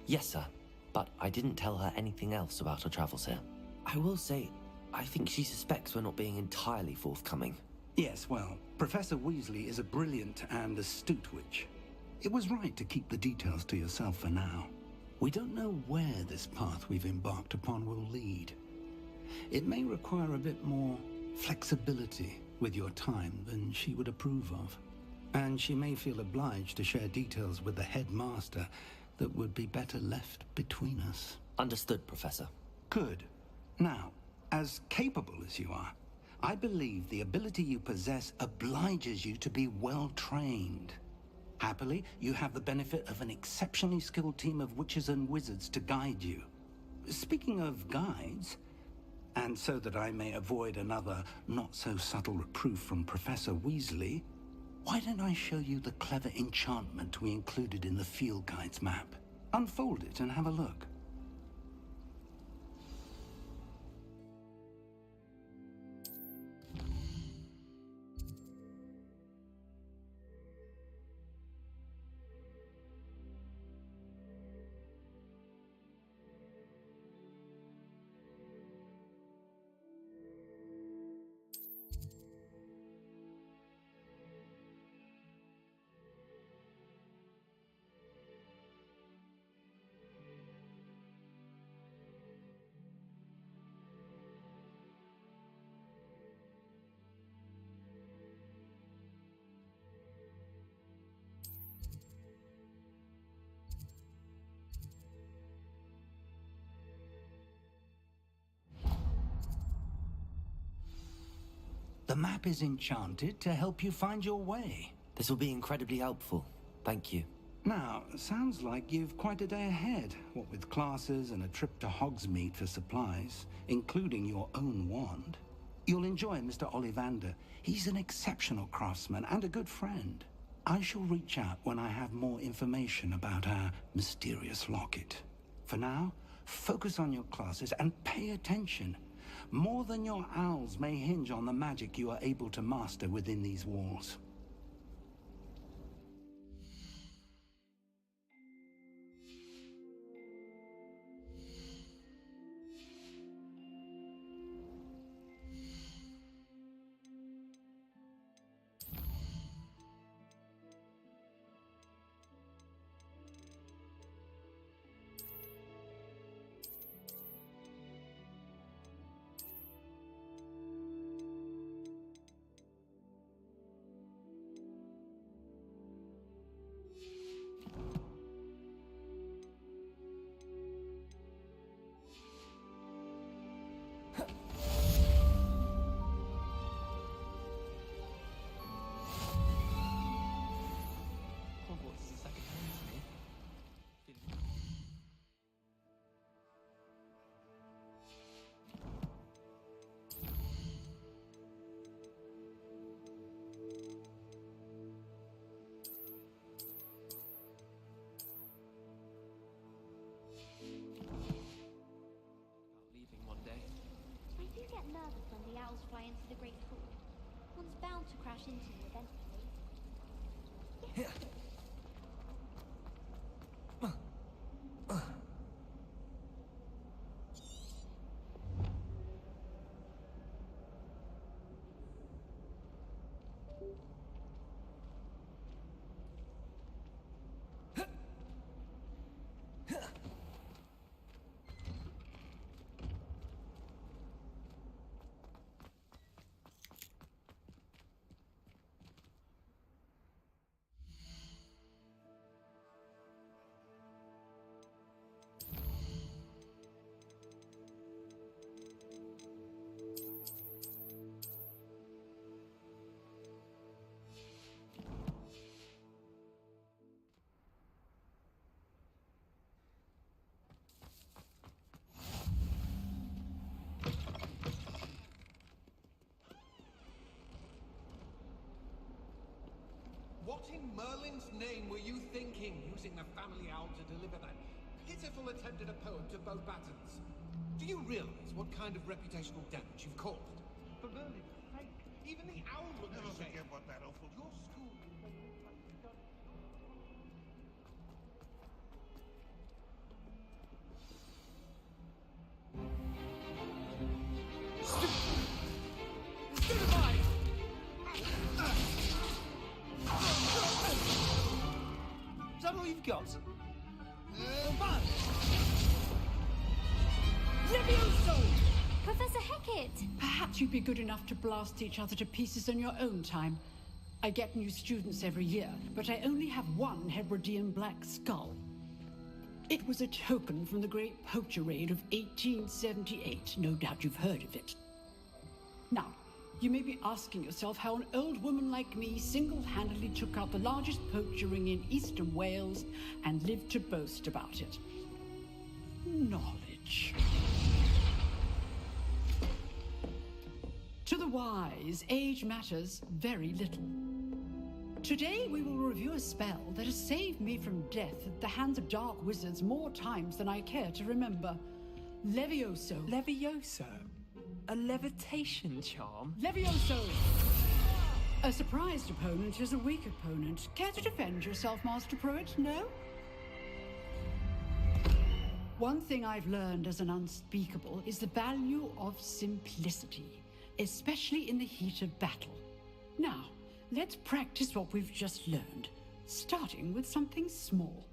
Yes, sir. But I didn't tell her anything else about her travels here. I will say, I think she suspects we're not being entirely forthcoming. Yes, well, Professor Weasley is a brilliant and astute witch. It was right to keep the details to yourself for now. We don't know where this path we've embarked upon will lead. It may require a bit more flexibility with your time than she would approve of. And she may feel obliged to share details with the headmaster that would be better left between us. Understood, Professor. Good. Now, as capable as you are, I believe the ability you possess obliges you to be well trained. Happily, you have the benefit of an exceptionally skilled team of witches and wizards to guide you. Speaking of guides, and so that I may avoid another not-so-subtle reproof from Professor Weasley, why don't I show you the clever enchantment we included in the field guide's map? Unfold it and have a look. The map is enchanted to help you find your way. This will be incredibly helpful. Thank you. Now, sounds like you've quite a day ahead, what with classes and a trip to Hogsmeade for supplies, including your own wand. You'll enjoy Mr. Ollivander. He's an exceptional craftsman and a good friend. I shall reach out when I have more information about our mysterious locket. For now, focus on your classes and pay attention. More than your owls may hinge on the magic you are able to master within these walls. get nervous when the owls fly into the great pool. One's bound to crash into you eventually. What in Merlin's name were you thinking, using the family owl to deliver that pitiful attempt at a poem to Beauxbatons? Do you realize what kind of reputational damage you've caused? For Merlin's sake, Even the owl would Never say, forget what that awful... your school... Is that all you've got? Levioso! Professor Hecat! Perhaps you'd be good enough to blast each other to pieces on your own time. I get new students every year, but I only have one Hebridean black skull. It was a token from the Great Poacher Raid of 1878. No doubt you've heard of it. Now, you may be asking yourself how an old woman like me single-handedly took out the largest poacher ring in eastern Wales and lived to boast about it. Knowledge. To the wise, age matters very little. Today we will review a spell that has saved me from death at the hands of dark wizards more times than I care to remember. Levioso. Levioso? A levitation charm? Levioso! A surprised opponent is a weak opponent. Care to defend yourself, Master Pruitt? No? One thing I've learned as an unspeakable is the value of simplicity, especially in the heat of battle. Now, let's practice what we've just learned, starting with something small.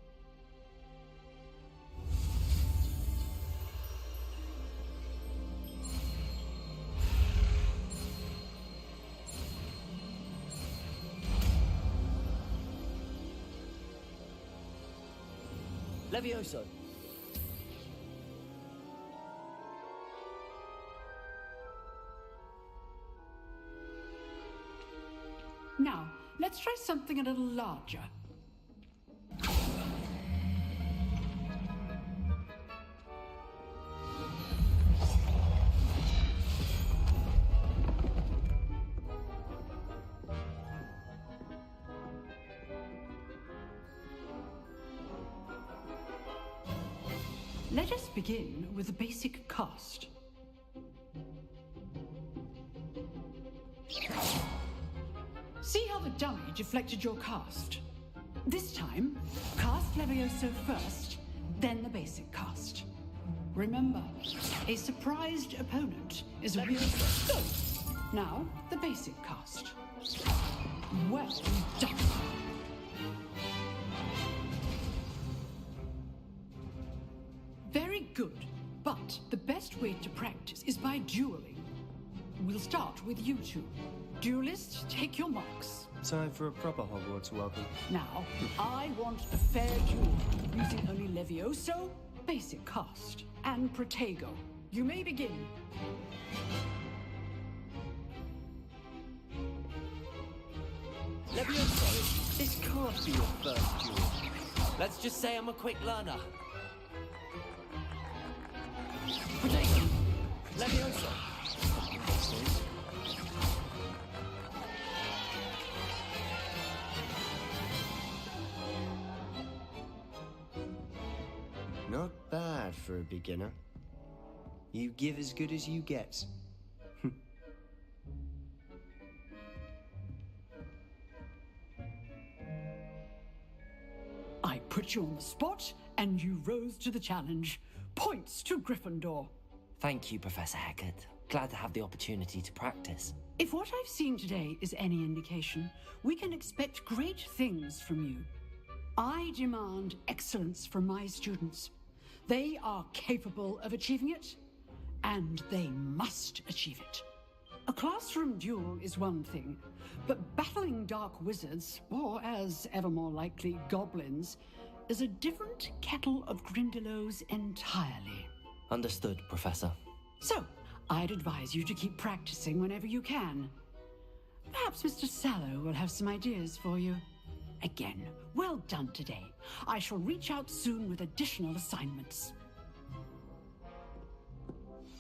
Levioso. Now, let's try something a little larger. Let us begin with the basic cast. See how the dummy deflected your cast? This time, cast Levioso first, then the basic cast. Remember, a surprised opponent is a weak... Now, the basic cast. Well done. Very good, but the best way to practice is by dueling. We'll start with you two. Duelists, take your marks. Time for a proper Hogwarts welcome. Now, I want a fair duel, using only Levioso, basic cast, and Protego. You may begin. Levioso, this can't be your first duel. Let's just say I'm a quick learner. Protego, Levioso. Not bad for a beginner. You give as good as you get. put you on the spot, and you rose to the challenge. Points to Gryffindor. Thank you, Professor Hecat. Glad to have the opportunity to practice. If what I've seen today is any indication, we can expect great things from you. I demand excellence from my students. They are capable of achieving it, and they must achieve it. A classroom duel is one thing, but battling dark wizards, or as ever more likely, goblins, is a different kettle of Grindylows entirely. Understood, Professor. So, I'd advise you to keep practicing whenever you can. Perhaps Mr. Sallow will have some ideas for you. Again, well done today. I shall reach out soon with additional assignments.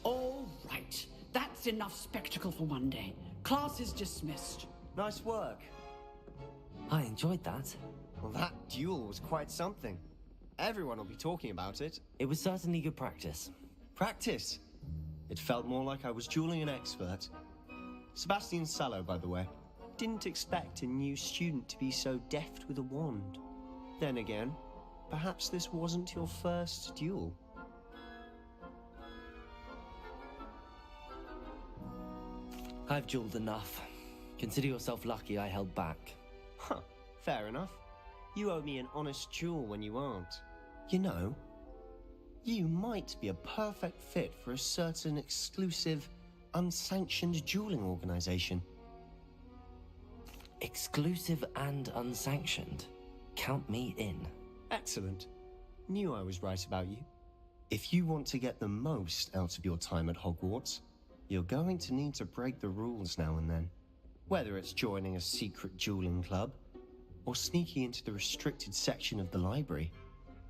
All right. That's enough spectacle for one day. Class is dismissed. Nice work. I enjoyed that. Well, that duel was quite something. Everyone will be talking about it. It was certainly good practice. Practice? It felt more like I was dueling an expert. Sebastian Sallow, by the way. Didn't expect a new student to be so deft with a wand. Then again, perhaps this wasn't your first duel. I've dueled enough. Consider yourself lucky I held back. Huh, fair enough. You owe me an honest duel when you aren't. You know, you might be a perfect fit for a certain exclusive, unsanctioned dueling organization. Exclusive and unsanctioned? Count me in. Excellent. Knew I was right about you. If you want to get the most out of your time at Hogwarts, you're going to need to break the rules now and then. Whether it's joining a secret dueling club, or sneaking into the restricted section of the library,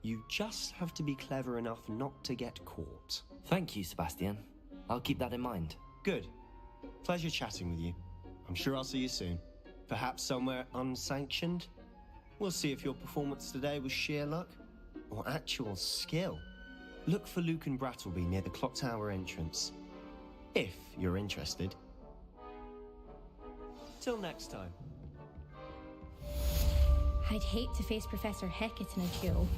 you just have to be clever enough not to get caught. Thank you, Sebastian. I'll keep that in mind. Good. Pleasure chatting with you. I'm sure I'll see you soon. Perhaps somewhere unsanctioned? We'll see if your performance today was sheer luck, or actual skill. Look for Luke and Brattleby near the clock tower entrance. If you're interested. Till next time. I'd hate to face Professor Hecat in a duel.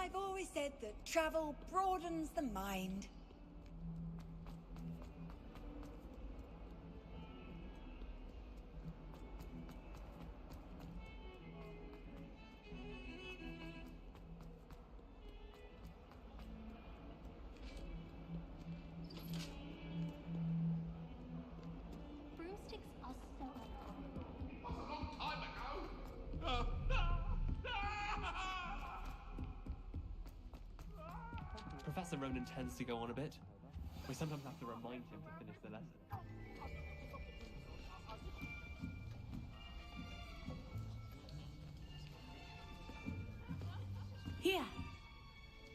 I've always said that travel broadens the mind. Broomsticks are so Professor Ronan tends to go on a bit. We sometimes have to remind him to finish the lesson. Here.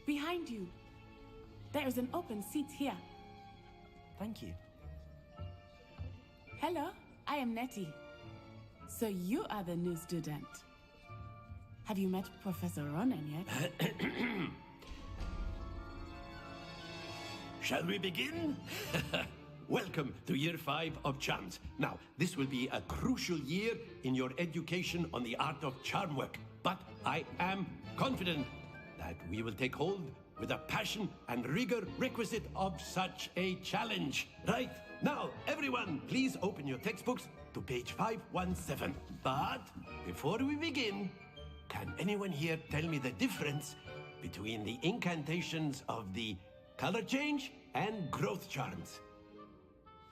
Behind you. There is an open seat here. Thank you. Hello, I am Nettie. So you are the new student. Have you met Professor Ronan yet? Shall we begin? welcome to year 5 of charms. Now, this will be a crucial year in your education on the art of charm work. But I am confident that we will take hold with the passion and rigor requisite of such a challenge. Right, now, everyone, please open your textbooks to page 517. But before we begin, can anyone here tell me the difference between the incantations of the color change and growth charms?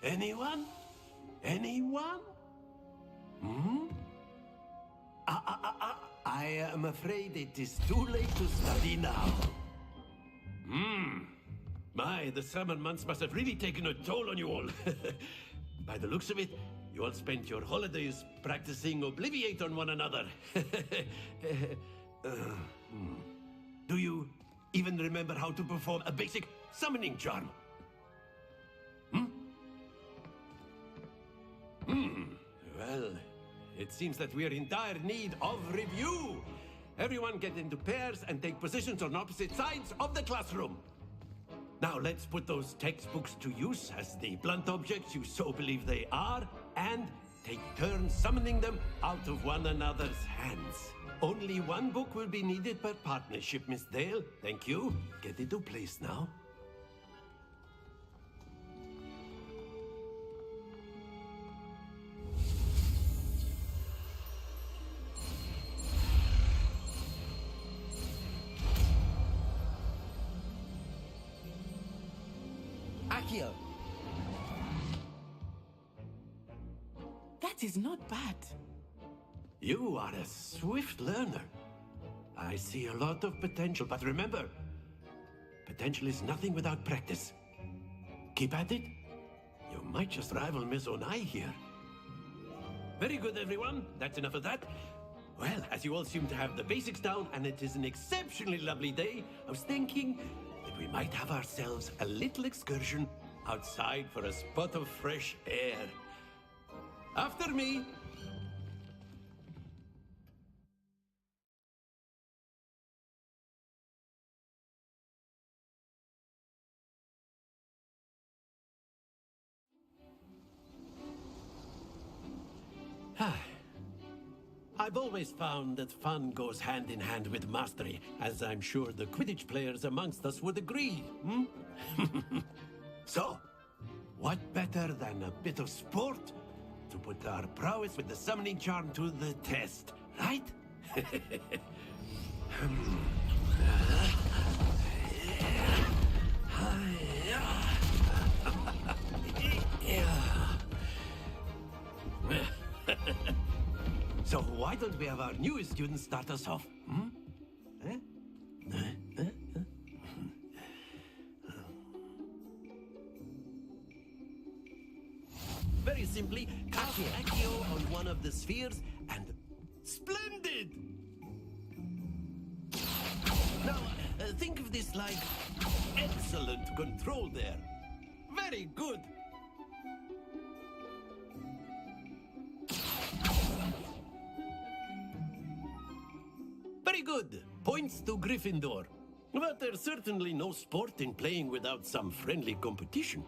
Anyone? Anyone? I am afraid it is too late to study now. My, the summer months must have really taken a toll on you all. By the looks of it, you all spent your holidays practicing Obliviate on one another. Do you even remember how to perform a basic summoning charm? Well, it seems that we are in dire need of review. Everyone get into pairs and take positions on opposite sides of the classroom. Now let's put those textbooks to use as the blunt objects you so believe they are, and take turns summoning them out of one another's hands. Only one book will be needed per partnership, Miss Dale. Thank you. Get into place now. Accio! That is not bad. You are a swift learner. I see a lot of potential, but remember, potential is nothing without practice. Keep at it. You might just rival Miss Onai here. Very good, everyone. That's enough of that. Well, as you all seem to have the basics down, and it is an exceptionally lovely day, I was thinking that we might have ourselves a little excursion outside for a spot of fresh air. After me. I've always found that fun goes hand in hand with mastery, as I'm sure the Quidditch players amongst us would agree. So, what better than a bit of sport to put our prowess with the summoning charm to the test, right? So why don't we have our newest student start us off? Very simply, cast Accio on one of the spheres and... Splendid! Now, think of this like excellent control there. Very good. Very good. Points to Gryffindor. But there's certainly no sport in playing without some friendly competition.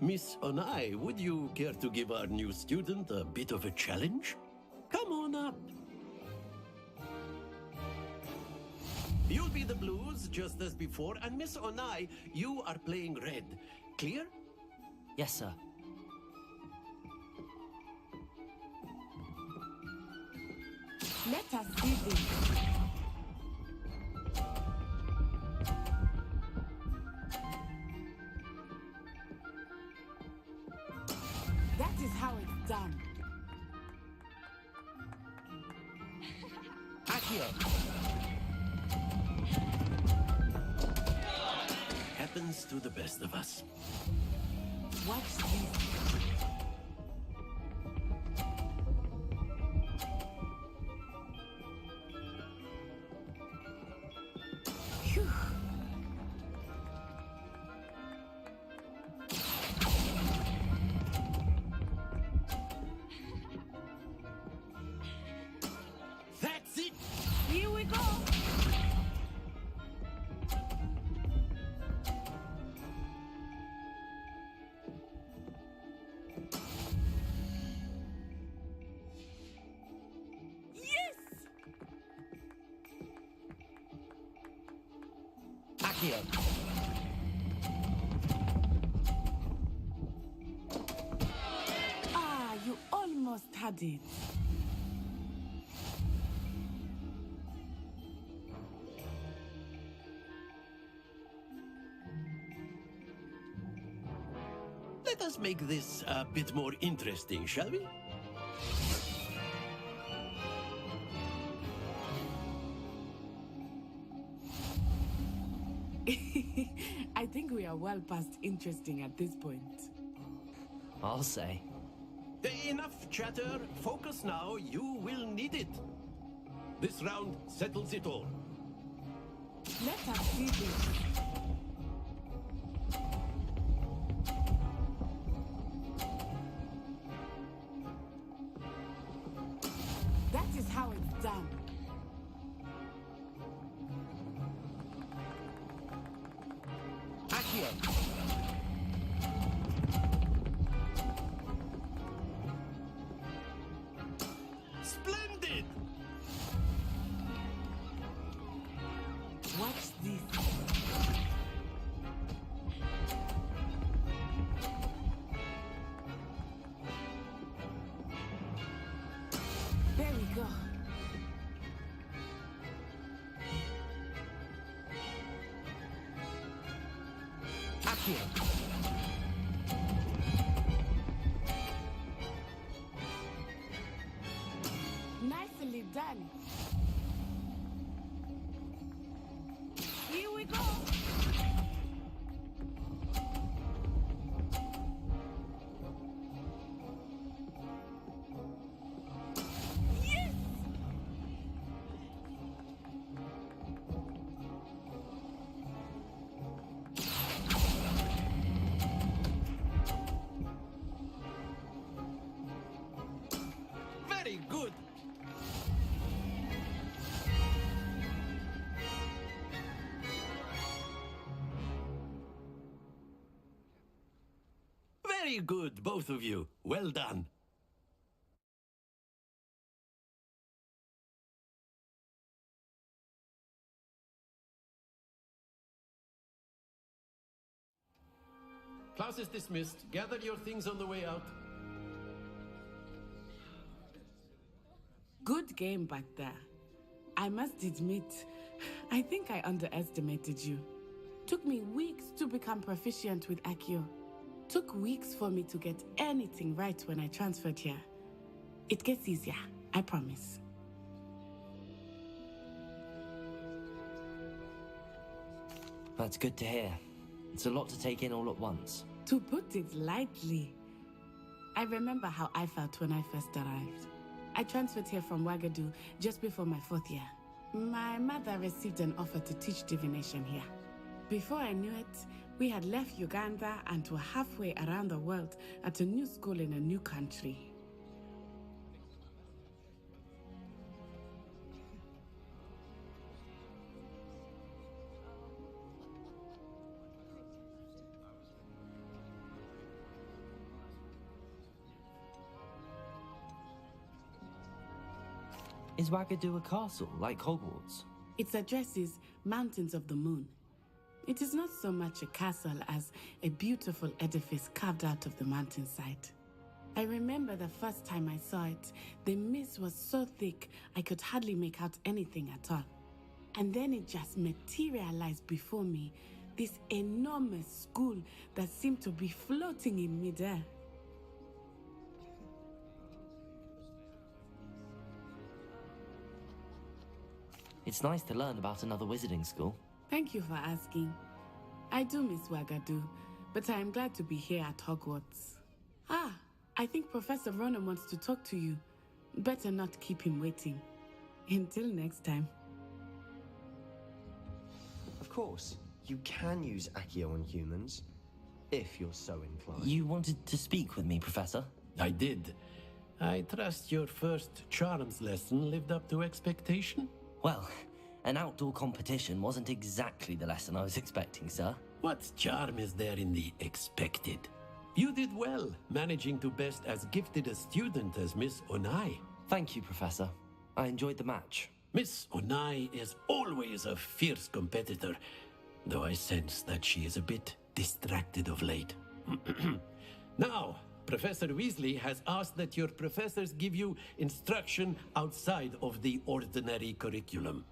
Miss Onai, would you care to give our new student a bit of a challenge? Come on up. You'll be the blues, just as before, and Miss Onai, you are playing red. Clear? Yes, sir. Let us see this. That is how it's done. Accio! Happens to the best of us. Watch this. That's it! Here we go! Accio! Ah, you almost had it. Let us make this a bit more interesting, shall we? I think we are well past interesting at this point. I'll say. Enough chatter. Focus now. You will need it. This round settles it all. Let us see this. That is how it's done. Accio! Splendid! Watch this. There we go. Accio! Nicely done. Here we go. Yes! Very good. Very good, both of you. Well done. Class is dismissed. Gather your things on the way out. Good game back there. I must admit, I think I underestimated you. Took me weeks to become proficient with Accio. Took weeks for me to get anything right when I transferred here. It gets easier, I promise. That's good to hear. It's a lot to take in all at once. To put it lightly, I remember how I felt when I first arrived. I transferred here from Wagadu just before my 4th year. My mother received an offer to teach divination here. Before I knew it, we had left Uganda and were halfway around the world at a new school in a new country. Is Wagadu a castle, like Hogwarts? Its address is Mountains of the Moon. It is not so much a castle as a beautiful edifice carved out of the mountainside. I remember the first time I saw it, the mist was so thick I could hardly make out anything at all. And then it just materialized before me, this enormous school that seemed to be floating in midair. It's nice to learn about another wizarding school. Thank you for asking. I do miss Wagadu, but I am glad to be here at Hogwarts. Ah, I think Professor Ronan wants to talk to you. Better not keep him waiting. Until next time. Of course, you can use Accio on humans, if you're so inclined. You wanted to speak with me, Professor? I did. I trust your first charms lesson lived up to expectation? Well, an outdoor competition wasn't exactly the lesson I was expecting, sir. What charm is there in the expected? You did well, managing to best as gifted a student as Miss Onai. Thank you, Professor. I enjoyed the match. Miss Onai is always a fierce competitor, though I sense that she is a bit distracted of late. Now, Professor Weasley has asked that your professors give you instruction outside of the ordinary curriculum.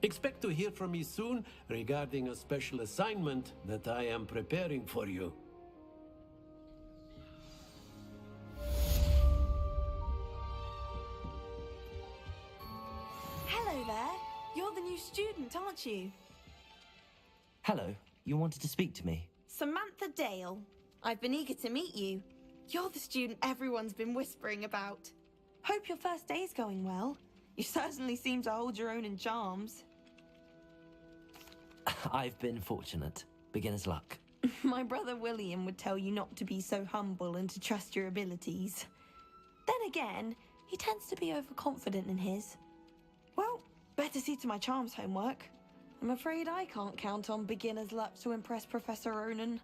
Expect to hear from me soon regarding a special assignment that I am preparing for you. Hello there. You're the new student, aren't you? Hello, you wanted to speak to me? Samantha Dale. I've been eager to meet you. You're the student everyone's been whispering about. Hope your first day's going well. You certainly seem to hold your own in charms. I've been fortunate. Beginner's luck. My brother William would tell you not to be so humble and to trust your abilities. Then again, he tends to be overconfident in his. Well, better see to my charms homework. I'm afraid I can't count on beginner's luck to impress Professor Ronan.